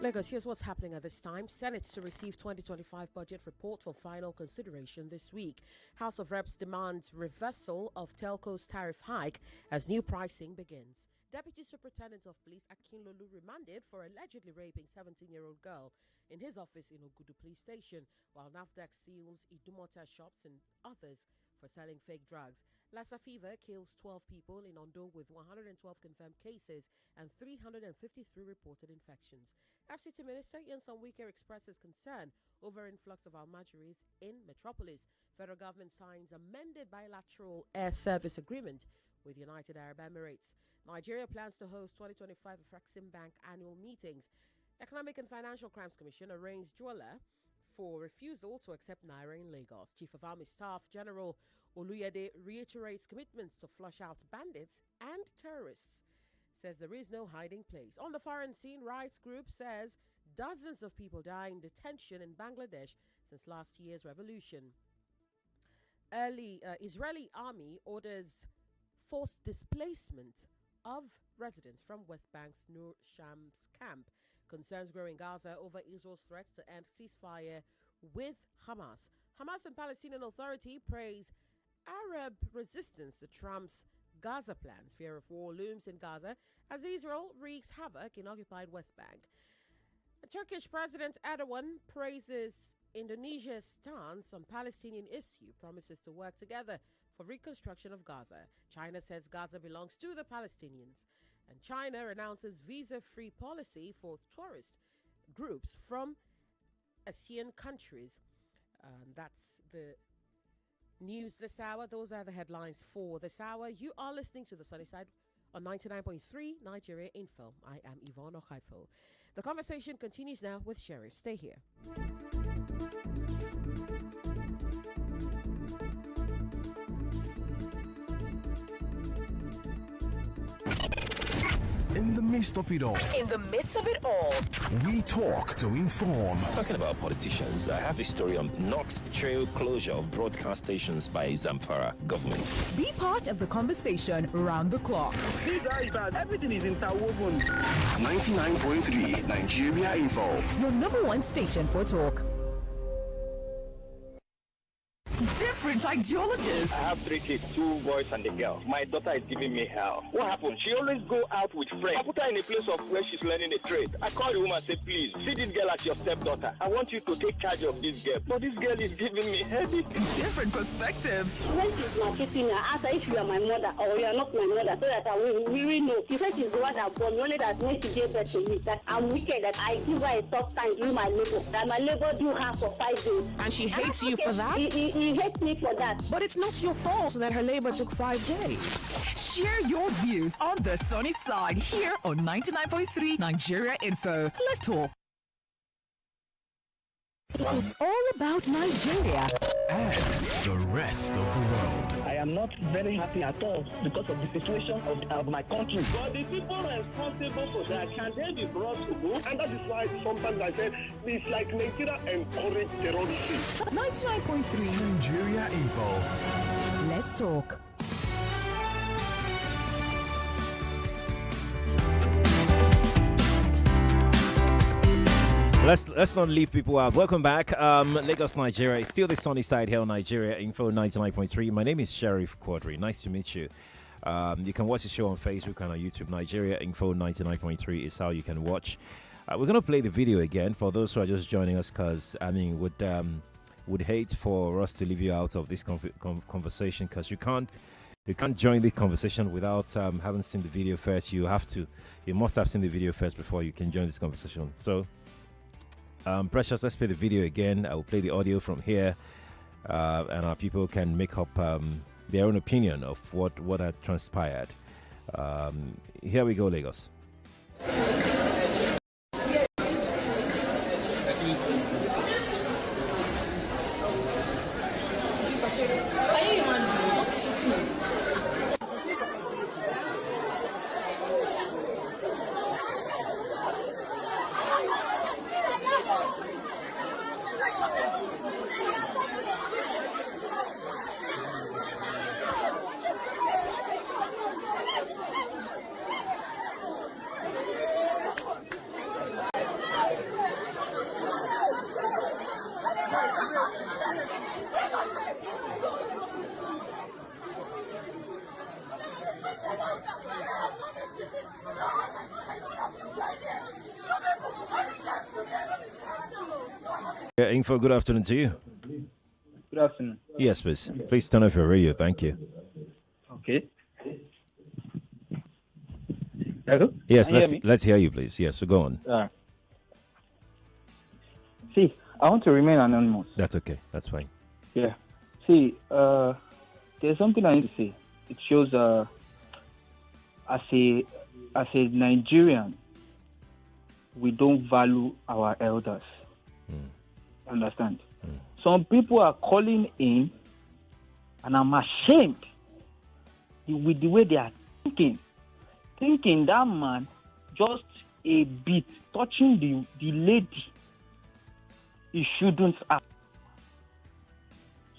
Lagos, here's what's happening at this time. Senate to receive 2025 budget report for final consideration this week. House of Reps demands reversal of telco's tariff hike as new pricing begins. Deputy Superintendent of Police Akinlolu remanded for allegedly raping 17-year-old girl in his office in Ogudu Police Station, while NAFDAC seals Idumota shops and others for selling fake drugs. Lassa fever kills 12 people in Ondo with 112 confirmed cases and 353 reported infections. FCT Minister Nyesom Wike expresses concern over influx of Almajiris in Metropolis. Federal government signs amended bilateral air service agreement with United Arab Emirates. Nigeria plans to host 2025 Afrexim Bank annual meetings. Economic and Financial Crimes Commission arraigns Jola for refusal to accept Naira in Lagos. Chief of Army Staff General Oluyede reiterates commitments to flush out bandits and terrorists. Says there is no hiding place. On the foreign scene, rights group says dozens of people die in detention in Bangladesh since last year's revolution. Israeli army orders forced displacement of residents from West Bank's Nur Shams camp. Concerns grow in Gaza over Israel's threats to end ceasefire with Hamas. Hamas and Palestinian Authority praise Arab resistance to Trump's Gaza plans. Fear of war looms in Gaza as Israel wreaks havoc in occupied West Bank. Turkish President Erdogan praises Indonesia's stance on Palestinian issue, promises to work together for reconstruction of Gaza. China says Gaza belongs to the Palestinians. And China announces visa-free policy for tourist groups from ASEAN countries. That's the news this hour. Those are the headlines for this hour. You are listening to The Sunny Side on 99.3 Nigeria Info. I am Yvonne Okaifo. The conversation continues now with Sheriff. Stay here. In the midst of it all. In the midst of it all. We talk to inform. Talking about politicians, I have a story on not trail closure of broadcast stations by Zamfara government. Be part of the conversation around the clock. See guys, everything is interwoven. 99.3 Nigeria Info. Your number one station for talk. Different ideologies. I have 3 kids, 2 boys and a girl. My daughter is giving me hell. What happened? She always go out with friends. I put her in a place of where she's learning a trade. I call the woman and say, please, see this girl as your stepdaughter. I want you to take charge of this girl. But this girl is giving me headache. Different perspectives. When she's maltreating me, I ask her if you are my mother or you are not my mother, so that I will really know. She said she's the one that brought me, only that when she gave birth to me, that I'm wicked, that I give her a soft time during my labor, that my labor do her for 5 days. And she hates you for that? He hates me for that. But it's not your fault that her labor took 5 days. Share your views on the sunny side here on 99.3 Nigeria Info. Let's talk. It's all about Nigeria and the rest of the world. I am not very happy at all because of the situation of my country. But the people responsible for that, can they be brought to book? And that is why sometimes I said it's like Nigeria encourage terrorism. 99.3 Nigeria Info. Let's talk. Let's not leave people out. Welcome back. Lagos, Nigeria. It's still the sunny side here on Nigeria Info 99.3. My name is Sheriff Quadri. Nice to meet you. You can watch the show on Facebook and on YouTube. Nigeria Info 99.3 is how you can watch. We're going to play the video again for those who are just joining us because, I mean, would hate for us to leave you out of this conversation because you can't join the conversation without having seen the video first. You must have seen the video first before you can join this conversation. So, Precious, let's play the video again. I will play the audio from here, and our people can make up their own opinion of what had transpired. Here we go, Lagos. Info, good afternoon to you. Good afternoon. Yes, please. Please turn off your radio. Thank you. Okay. Hello? Yes, let's hear you, please. Yes, so go on. See, I want to remain anonymous. That's okay. That's fine. Yeah. See, there's something I need to say. It shows as a Nigerian, we don't value our elders. Understand? Some people are calling in, and I'm ashamed with the way they are thinking that man just a bit touching the lady he shouldn't have.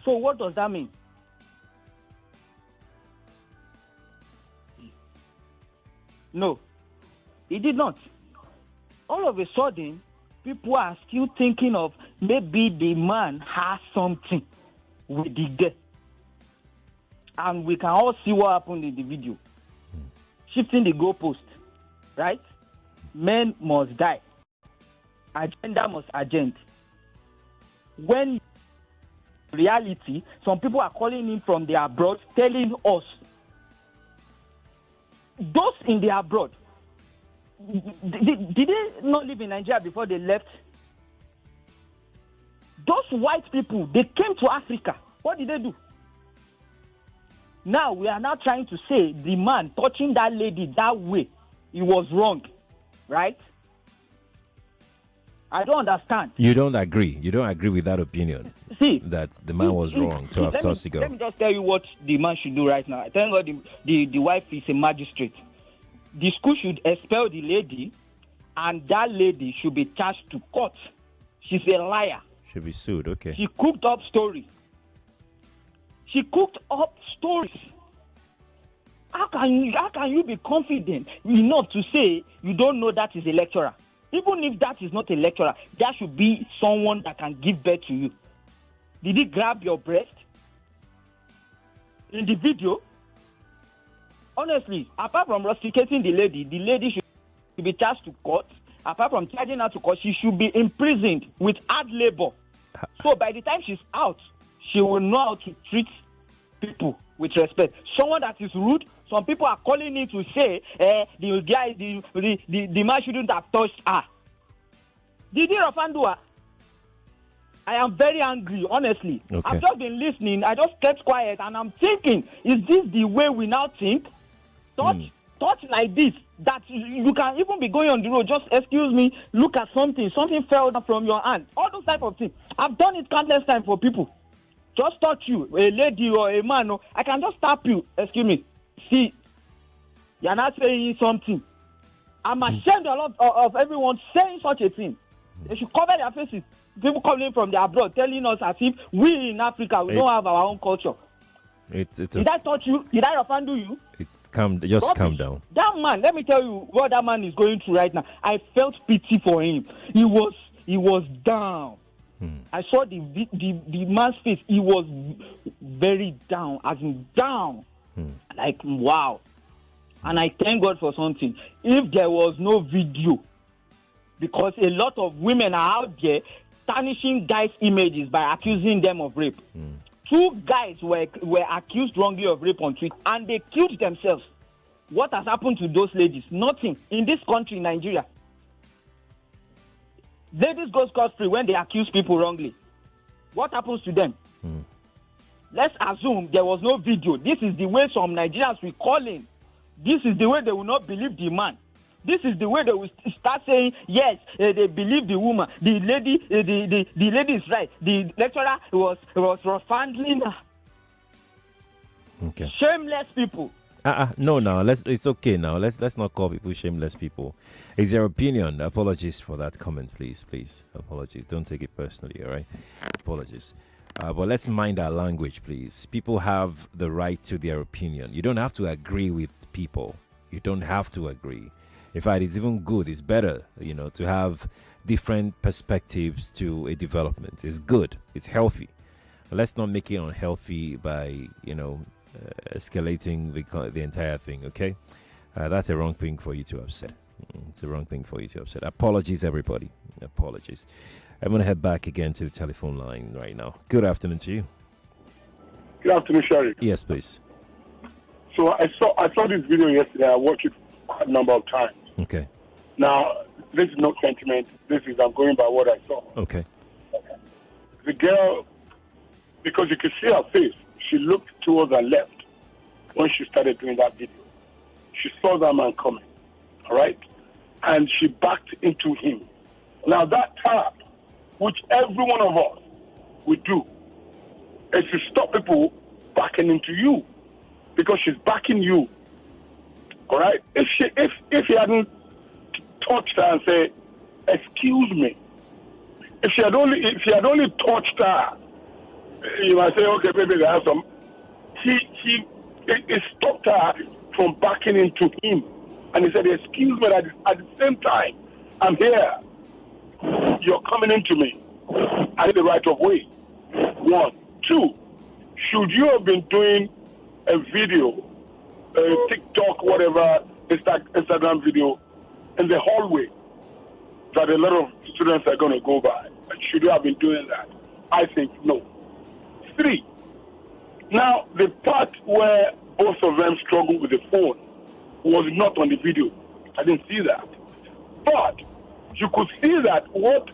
So what does that mean? No, he did not. All of a sudden, people are still thinking of maybe the man has something with the girl. And we can all see what happened in the video. Shifting the goalpost, right? Men must die. Agenda must agenda. When reality, some people are calling in from the abroad telling us, those in the abroad, did they not live in Nigeria before they left? Those white people, they came to Africa. What did they do? Now we are now trying to say the man touching that lady that way, he was wrong, right? I don't understand. You don't agree. You don't agree with that opinion. See, that the man was wrong to have tossed the girl. Let me just tell you what the man should do right now. Thank God the wife is a magistrate. The school should expel the lady, and that lady should be charged to court. She's a liar. Should be sued. Okay. She cooked up stories. How can you be confident enough to say you don't know that is a lecturer? Even if that is not a lecturer, that should be someone that can give birth to you. Did he grab your breast? in the video. Honestly, apart from rusticating the lady should be charged to court. Apart from charging her to court, she should be imprisoned with hard labor. So by the time she's out, she will know how to treat people with respect. Someone that is rude, some people are calling in to say the guy, the man shouldn't have touched her. Did he do her? I am very angry, honestly. Okay. I've just been listening. I just kept quiet and I'm thinking, is this the way we now think? Touch like this, that you can even be going on the road, just excuse me, look at something fell down from your hand. All those type of things. I've done it countless times for people. Just touch you, a lady or a man, I can just tap you. Excuse me. See, you're not saying something. I'm ashamed of everyone saying such a thing. They should cover their faces. People coming from the abroad telling us as if we in Africa, we don't have our own culture. Did I touch you? Did I offend you? Calm down. That man, let me tell you what that man is going through right now. I felt pity for him. He was down. I saw the man's face. He was very down, as in down. Like, wow. And I thank God for something. If there was no video, because a lot of women are out there tarnishing guys' images by accusing them of rape. 2 guys were accused wrongly of rape on Twitter, and they killed themselves. What has happened to those ladies? Nothing. In this country, Nigeria. Ladies go scot-free when they accuse people wrongly. What happens to them? Let's assume there was no video. This is the way some Nigerians will call in. This is the way they will not believe the man. This is the way they will start saying, yes, they believe the woman. The lady, the lady is right. The lecturer was handling her. Okay. Shameless people. No, it's okay now. Let's not call people shameless people. It's their opinion. Apologies for that comment, please. Apologies. Don't take it personally, all right? Apologies. But let's mind our language, please. People have the right to their opinion. You don't have to agree with people. You don't have to agree. In fact, it's even good. It's better, to have different perspectives to a development. It's good. It's healthy. Let's not make it unhealthy by, escalating the entire thing, okay? That's a wrong thing for you to have said. It's a wrong thing for you to have said. Apologies, everybody. Apologies. I'm going to head back again to the telephone line right now. Good afternoon to you. Good afternoon, Sherry. Yes, please. So I saw this video yesterday. I watched it quite a number of times. Okay. Now, this is no sentiment. I'm going by what I saw. Okay. The girl, because you could see her face, she looked towards her left when she started doing that video. She saw that man coming, all right? And she backed into him. Now, that tap, which every one of us would do, is to stop people backing into you, because she's backing you. All right? If he hadn't touched her and said, "Excuse me," if he had only touched her, you might say, "Okay, maybe there are some." He stopped her from backing into him, and he said, "Excuse me." At the same time, I'm here. You're coming into me. I need the right of way. 1, 2. Should you have been doing a video, TikTok, whatever, Instagram video in the hallway that a lot of students are going to go by? Should you have been doing that? I think no. 3. Now, the part where both of them struggled with the phone was not on the video. I didn't see that. But you could see that what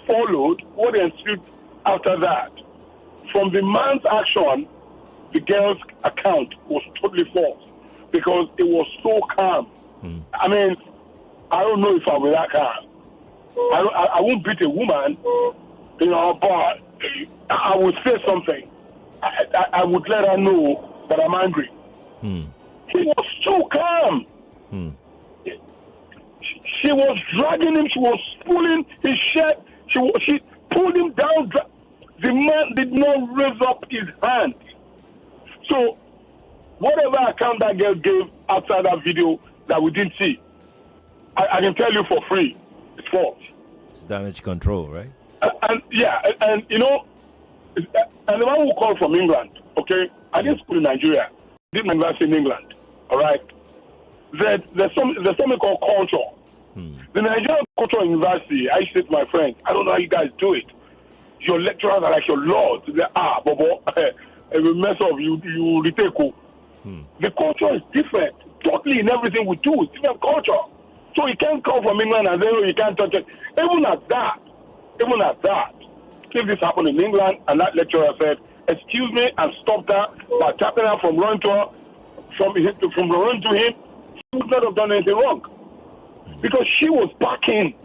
followed, what ensued after that, from the man's action, the girl's account was totally false because it was so calm. I mean, I don't know if I'll be that calm. I won't beat a woman, but I would say something. I would let her know that I'm angry. He was so calm. She was dragging him. She was pulling his shirt. She pulled him down. The man did not raise up his hand. So, whatever account that girl gave outside that video that we didn't see, I can tell you for free, it's false. It's damage control, right? And the man who called from England, okay, I did school in Nigeria, did my university in England. All right. There's something called culture. The Nigerian Cultural University, I said to my friends, I don't know how you guys do it. Your lecturers are like your lords. They Bobo, if you mess up, you retake. The culture is different, totally in everything we do. It's different culture. So you can't come from England and say, oh, you can't touch it. Even at that, if this happened in England and that lecturer said, excuse me, and stopped her by tapping her from running to her, from running to him, she would not have done anything wrong. Because she was parking.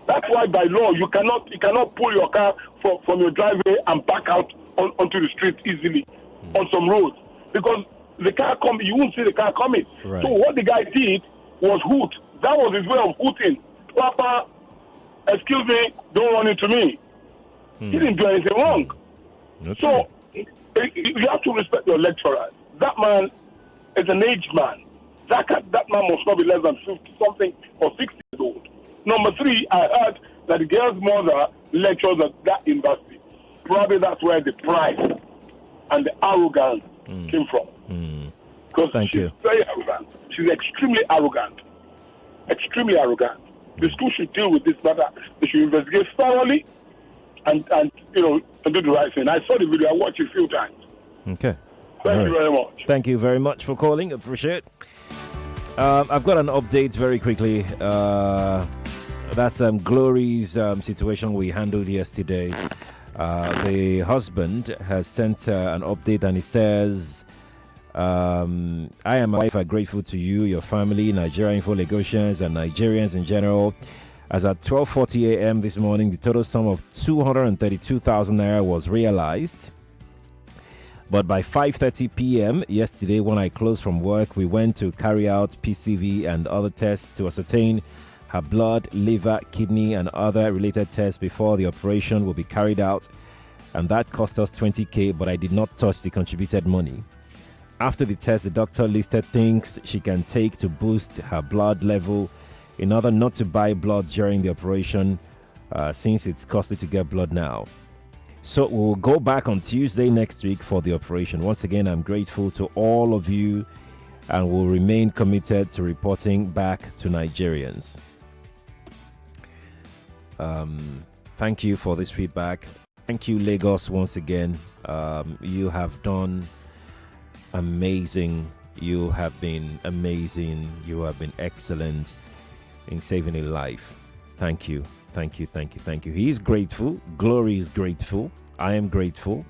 That's why by law you cannot pull your car from your driveway and back out onto the street easily on some roads. Because the car you won't see the car coming. Right. So what the guy did was hoot. That was his way of hooting. Papa, excuse me, don't run into me. He didn't do anything wrong. Okay. So you have to respect your lecturers. That man is an aged man. That man must not be less than 50-something or 60 years old. Number 3, I heard that the girl's mother lectures at that university. Probably that's where the pride and the arrogance came from. Because she's very arrogant. She's extremely arrogant. Extremely arrogant. The school should deal with this matter. They should investigate thoroughly and do the right thing. I saw the video. I watched it a few times. Okay. Thank you very much. Thank you very much for calling. Appreciate it. I've got an update very quickly. That's Glory's situation we handled yesterday. The husband has sent an update and he says, I and my wife are grateful to you, your family, Nigeria Info Lagosians, and Nigerians in general. As at 12:40 a.m. this morning, the total sum of 232,000 naira was realized. But by 5:30 p.m. yesterday, when I closed from work, we went to carry out PCV and other tests to ascertain her blood, liver, kidney, and other related tests before the operation will be carried out. And that cost us 20k, but I did not touch the contributed money. After the test, the doctor listed things she can take to boost her blood level in order not to buy blood during the operation, since it's costly to get blood now. So we'll go back on Tuesday next week for the operation. Once again, I'm grateful to all of you and will remain committed to reporting back to Nigerians. Thank you for this feedback. Thank you, Lagos, once again. You have done amazing. You have been amazing. You have been excellent in saving a life. Thank you. Thank you, thank you, thank you. He is grateful. Glory is grateful. I am grateful.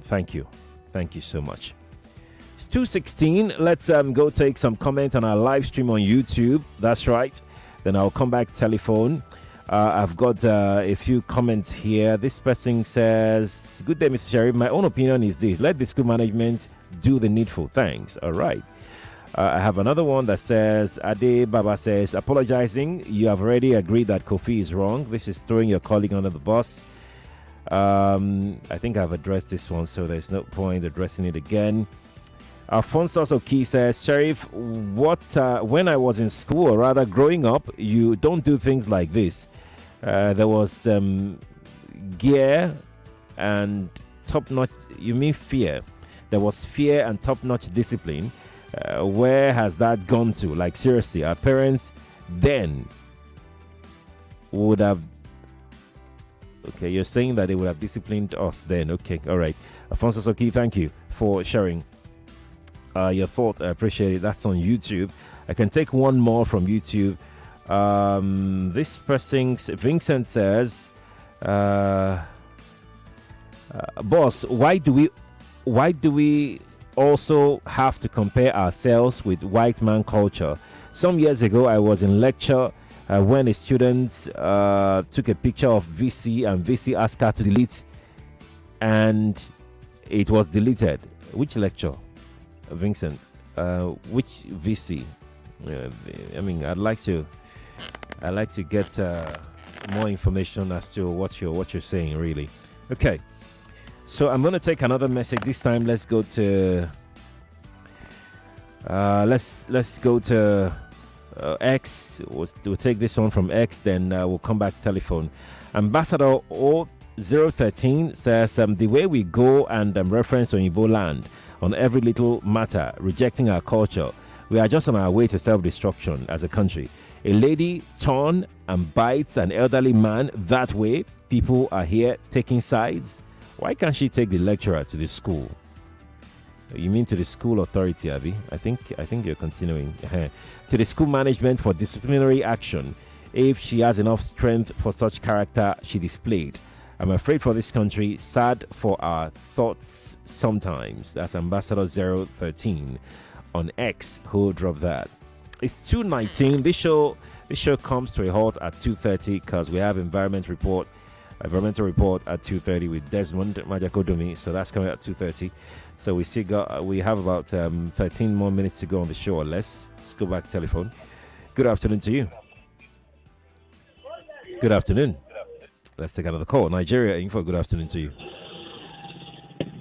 Thank you. Thank you so much. It's 2:16. Let's go take some comments on our live stream on YouTube. That's right. Then I'll come back telephone. I've got a few comments here. This person says, good day, Mr. Sheriff. My own opinion is this. Let the school management do the needful. Thanks. All right. I have another one that says, Ade Baba says, apologizing. You have already agreed that Kofi is wrong. This is throwing your colleague under the bus. I think I've addressed this one, so there's no point addressing it again. Alfonso Oki says, Sheriff, when I was in school, or rather growing up, you don't do things like this. There was gear and top-notch, you mean fear. There was fear and top-notch discipline. Where has that gone to? Like, seriously, our parents then would have... Okay, you're saying that they would have disciplined us then. Okay, all right. Alfonso Soki, thank you for sharing your thought. I appreciate it. That's on YouTube. I can take one more from YouTube. This person, Vincent says, boss, why do we also have to compare ourselves with white man culture? Some years ago, I was in lecture when a student took a picture of VC and VC asked her to delete, and it was deleted. Which lecture, Vincent? Which VC? I mean, I'd like to get more information as to what you're saying, really. Okay. So I'm going to take another message. This time, let's go to X. We'll take this one from X, then we'll come back to telephone. Ambassador 013 says, the way we go and reference Oyinbo land on every little matter, rejecting our culture, we are just on our way to self-destruction as a country. A lady turn and bites an elderly man that way. People are here taking sides. Why can't she take the lecturer to the school? You mean to the school authority, Abby? I think you're continuing. To the school management for disciplinary action if she has enough strength for such character she displayed. I'm afraid for this country, sad for our thoughts sometimes. That's Ambassador 013 on X who dropped that. It's 2:19. This show comes to a halt at 2:30 because we have environmental report at 2:30 with Desmond Majakodomi. So that's coming at 2:30. So we have about 13 more minutes to go on the show or less. Let's go back to telephone. Good afternoon to you. Good afternoon. Let's take another call. Nigeria Info, good afternoon to you.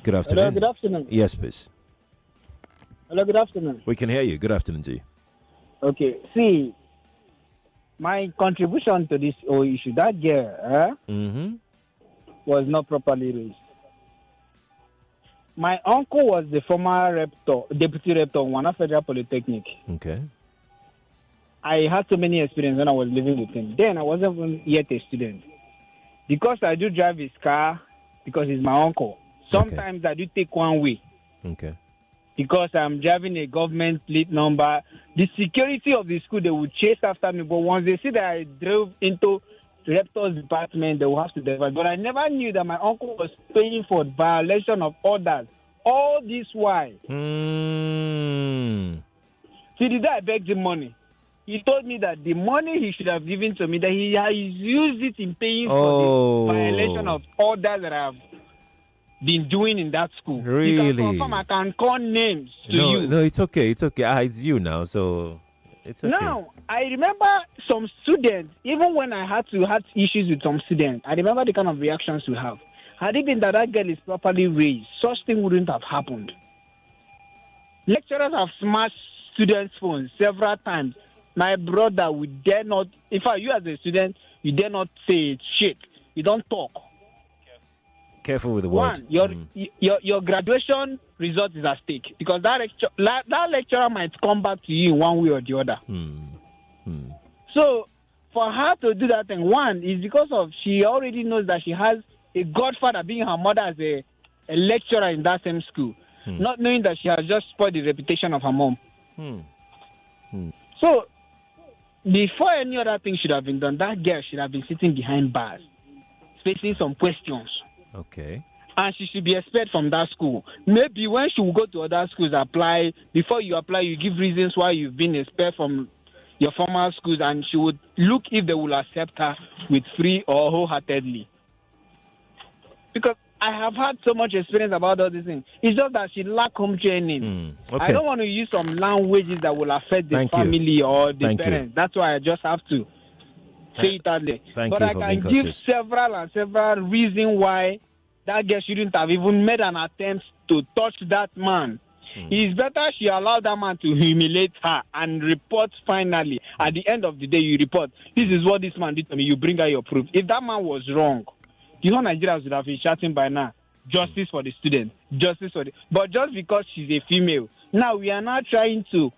Good afternoon. Hello, good afternoon. Yes, please. Hello, good afternoon. We can hear you. Good afternoon to you. Okay, see, my contribution to this whole issue, that girl was not properly raised. My uncle was the former deputy rector of Wana Federal Polytechnic. Okay. I had so many experiences when I was living with him. Then I wasn't even yet a student. Because I do drive his car, because he's my uncle. Sometimes I do take one way. Okay. Because I'm driving a government plate number. The security of the school, they will chase after me. But once they see that I drove into the rector's department, they will have to divert. But I never knew that my uncle was paying for violation of orders. All this while. See, the day I begged him money, he told me that the money he should have given to me, that he has used it in paying for the violation of orders that I have been doing in that school. Really? You can confirm, I can call names to you. No, it's okay. It's okay. It's you now, so it's okay. Now, I remember some students, even when I had issues with some students, I remember the kind of reactions we have. Had it been that girl is properly raised, such thing wouldn't have happened. Lecturers have smashed students' phones several times. My brother, we dare not, in fact, you as a student, you dare not say shit. You don't talk. Careful with the word. One, your graduation result is at stake because that lecturer might come back to you in one way or the other. So, for her to do that thing, one, is because of she already knows that she has a godfather being her mother as a lecturer in that same school, not knowing that she has just spoiled the reputation of her mom. So, before any other thing should have been done, that girl should have been sitting behind bars, facing some questions. Okay. And she should be expelled from that school. Maybe when she will go to other schools, apply. Before you apply, you give reasons why you've been expelled from your former schools, and she would look if they will accept her with free or wholeheartedly. Because I have had so much experience about all these things. It's just that she lack home training. Okay. I don't want to use some languages that will affect the family or the parents. That's why I just have to say it out there. But I can give several reasons why that girl shouldn't have even made an attempt to touch that man. It's better she allowed that man to humiliate her and report finally. At the end of the day, you report, this is what this man did to me. You bring out your proof. If that man was wrong, you know Nigerians would have been shouting by now, justice for the student, justice for the... But just because she's a female, now we are not trying to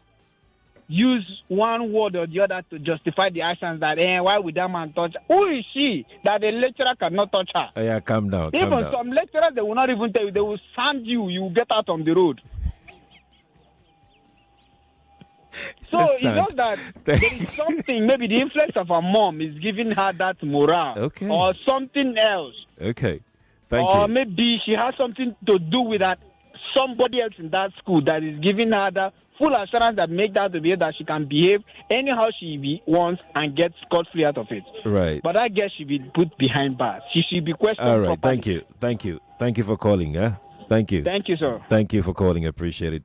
use one word or the other to justify the actions that, why would that man touch her? Who is she that the lecturer cannot touch her? Oh, yeah, calm down. Even some lecturers, they will not even tell you. They will sand you. You will get out on the road. So it's just that there is something, maybe the influence of her mom is giving her that morale. Or something else. Okay. Thank you. Or maybe she has something to do with that somebody else in that school that is giving her that full assurance that make that to be that she can behave anyhow she wants and get scot-free out of it. Right. But I guess she be put behind bars. She should be questioned. All right. Properly. Thank you for calling. Thank you. Thank you, sir. Thank you for calling. I appreciate it.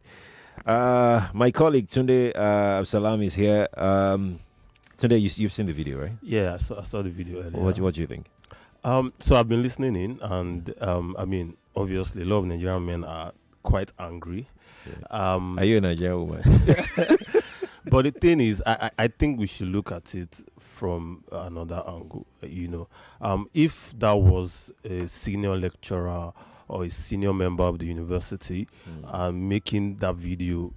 My colleague Tunde Absalam is here. Tunde, you've seen the video, right? Yeah, I saw the video earlier. What do you think? So I've been listening in, and I mean, obviously, a lot of Nigerian men are quite angry. Yeah. Are you a Nigerian woman? But the thing is, I think we should look at it from another angle. If that was a senior lecturer or a senior member of the university making that video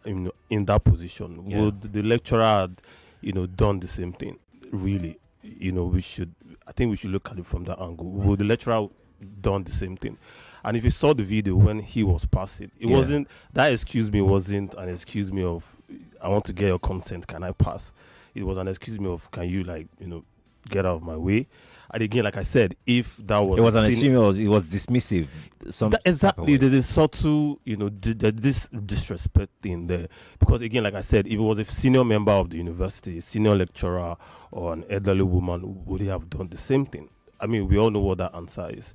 in that position, would the lecturer had, done the same thing? Really, I think we should look at it from that angle. Would the lecturer done the same thing? And if you saw the video when he was passing, it wasn't that excuse me wasn't an excuse me of I want to get your consent, can I pass? It was an excuse me of can you get out of my way? And again, like I said, if that was it was an excuse me, it was dismissive. Exactly, there's a subtle this disrespect thing there, because again, like I said, if it was a senior member of the university, a senior lecturer, or an elderly woman, would they have done the same thing? I mean, we all know what that answer is,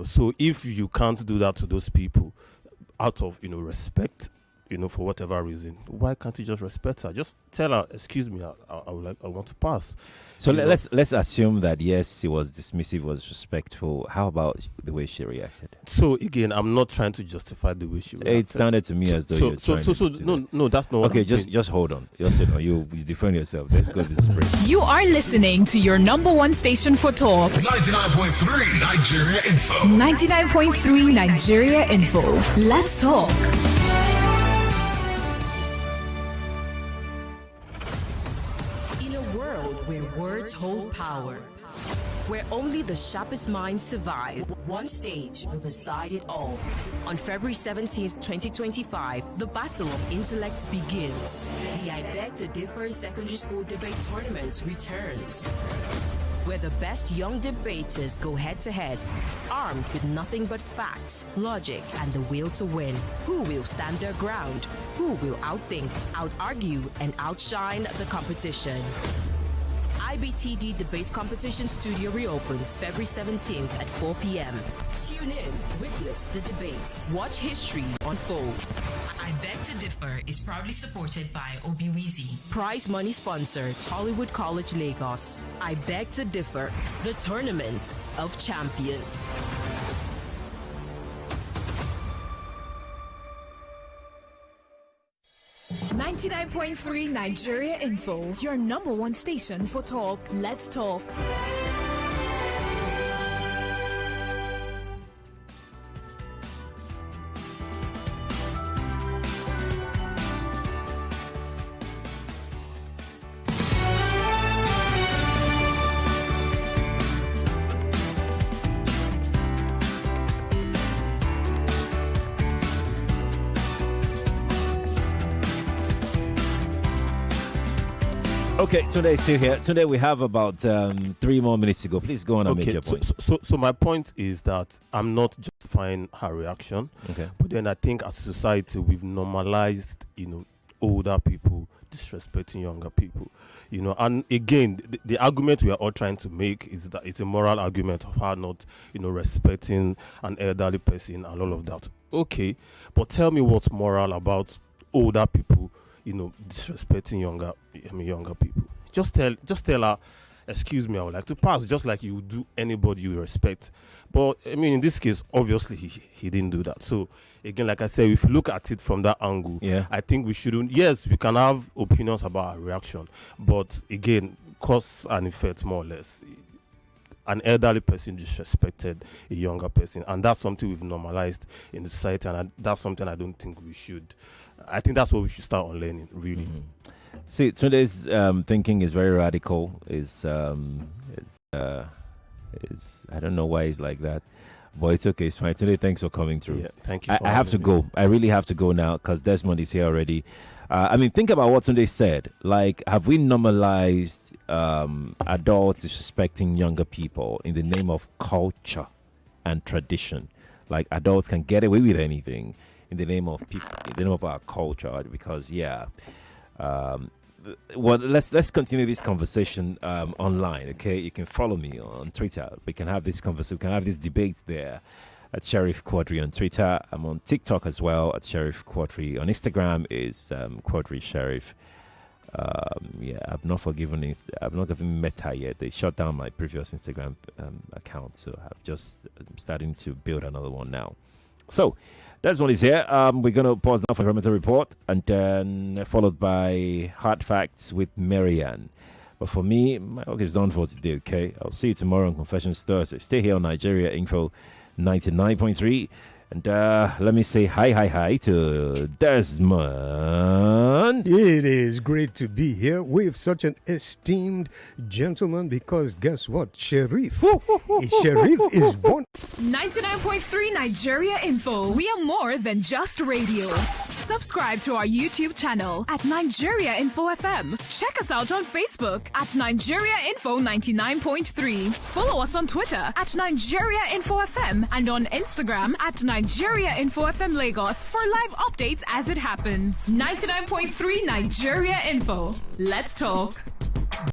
So if you can't do that to those people out of, respect, for whatever reason, why can't you just respect her? Just tell her, excuse me, I want to pass. So let's assume that yes, he was dismissive, was respectful. How about the way she reacted? So again, I'm not trying to justify the way she reacted. It sounded to me as though you're trying no, that's not. Okay, just hold on. You defend yourself. Let's go to the spring. You are listening to your number one station for talk. 99.3 Nigeria Info. 99.3 Nigeria Info. Let's talk. Where words hold power, where only the sharpest minds survive. One stage will decide it all. On February 17th, 2025, the battle of intellects begins. The I Beg to Differ Secondary School Debate Tournament returns, where the best young debaters go head-to-head, armed with nothing but facts, logic, and the will to win. Who will stand their ground? Who will outthink, out-argue, and outshine the competition? IBTD Debates Competition Studio reopens February 17th at 4 p.m. Tune in, witness the debates, watch history unfold. I Beg to Differ is proudly supported by Obiwizi. Prize money sponsor, Tollywood College, Lagos. I Beg to Differ, the Tournament of Champions. 99.3 Nigeria Info, your number one station for talk. Let's talk. Okay, Tunde is still here. Today we have about 3 more minutes to go. Please go on and make your point. So my point is that I'm not justifying her reaction. Okay. But then I think as a society we've normalized, older people disrespecting younger people. And again, the argument we are all trying to make is that it's a moral argument of her not, respecting an elderly person and all of that. Okay, but tell me what's moral about older people disrespecting younger people. Just tell her, excuse me, I would like to pass, just like you would do anybody you respect. But I mean, in this case, obviously he didn't do that. So again, like I said, if you look at it from that angle, I think we shouldn't. Yes, we can have opinions about our reaction, but again, cause and effect, more or less. An elderly person disrespected a younger person, and that's something we've normalized in the society, and that's something I don't think we should. I think that's what we should start on learning, really. Mm-hmm. See, today's thinking is very radical. I don't know why he's like that, but it's okay. It's fine. Today, thanks for coming through. Yeah, thank you. I have to go. I really have to go now because Desmond is here already. Think about what Sunday said. Like, have we normalized adults disrespecting younger people in the name of culture and tradition? Like, adults can get away with anything in the name of people, in the name of our culture. Because well, let's continue this conversation online. Okay, you can follow me on Twitter. We can have this conversation. We can have these debates there at Sheriff Quadri on Twitter. I'm on TikTok as well at Sheriff Quadri. On Instagram is Quadri Sheriff. I've not given Meta yet. They shut down my previous Instagram account, so I'm just starting to build another one now. So that's what is here. We're going to pause now for environmental report, and then followed by hard facts with Marianne. But for me, my work is done for today, okay? I'll see you tomorrow on Confessions Thursday. Stay here on Nigeria Info 99.3. And let me say hi to Desmond. It is great to be here with such an esteemed gentleman because guess what? Sheriff is born. 99.3 Nigeria Info. We are more than just radio. Subscribe to our YouTube channel at Nigeria Info FM. Check us out on Facebook at Nigeria Info 99.3. Follow us on Twitter at Nigeria Info FM and on Instagram at Nigeria Info FM Lagos for live updates as it happens. 99.3 Nigeria Info. Let's talk.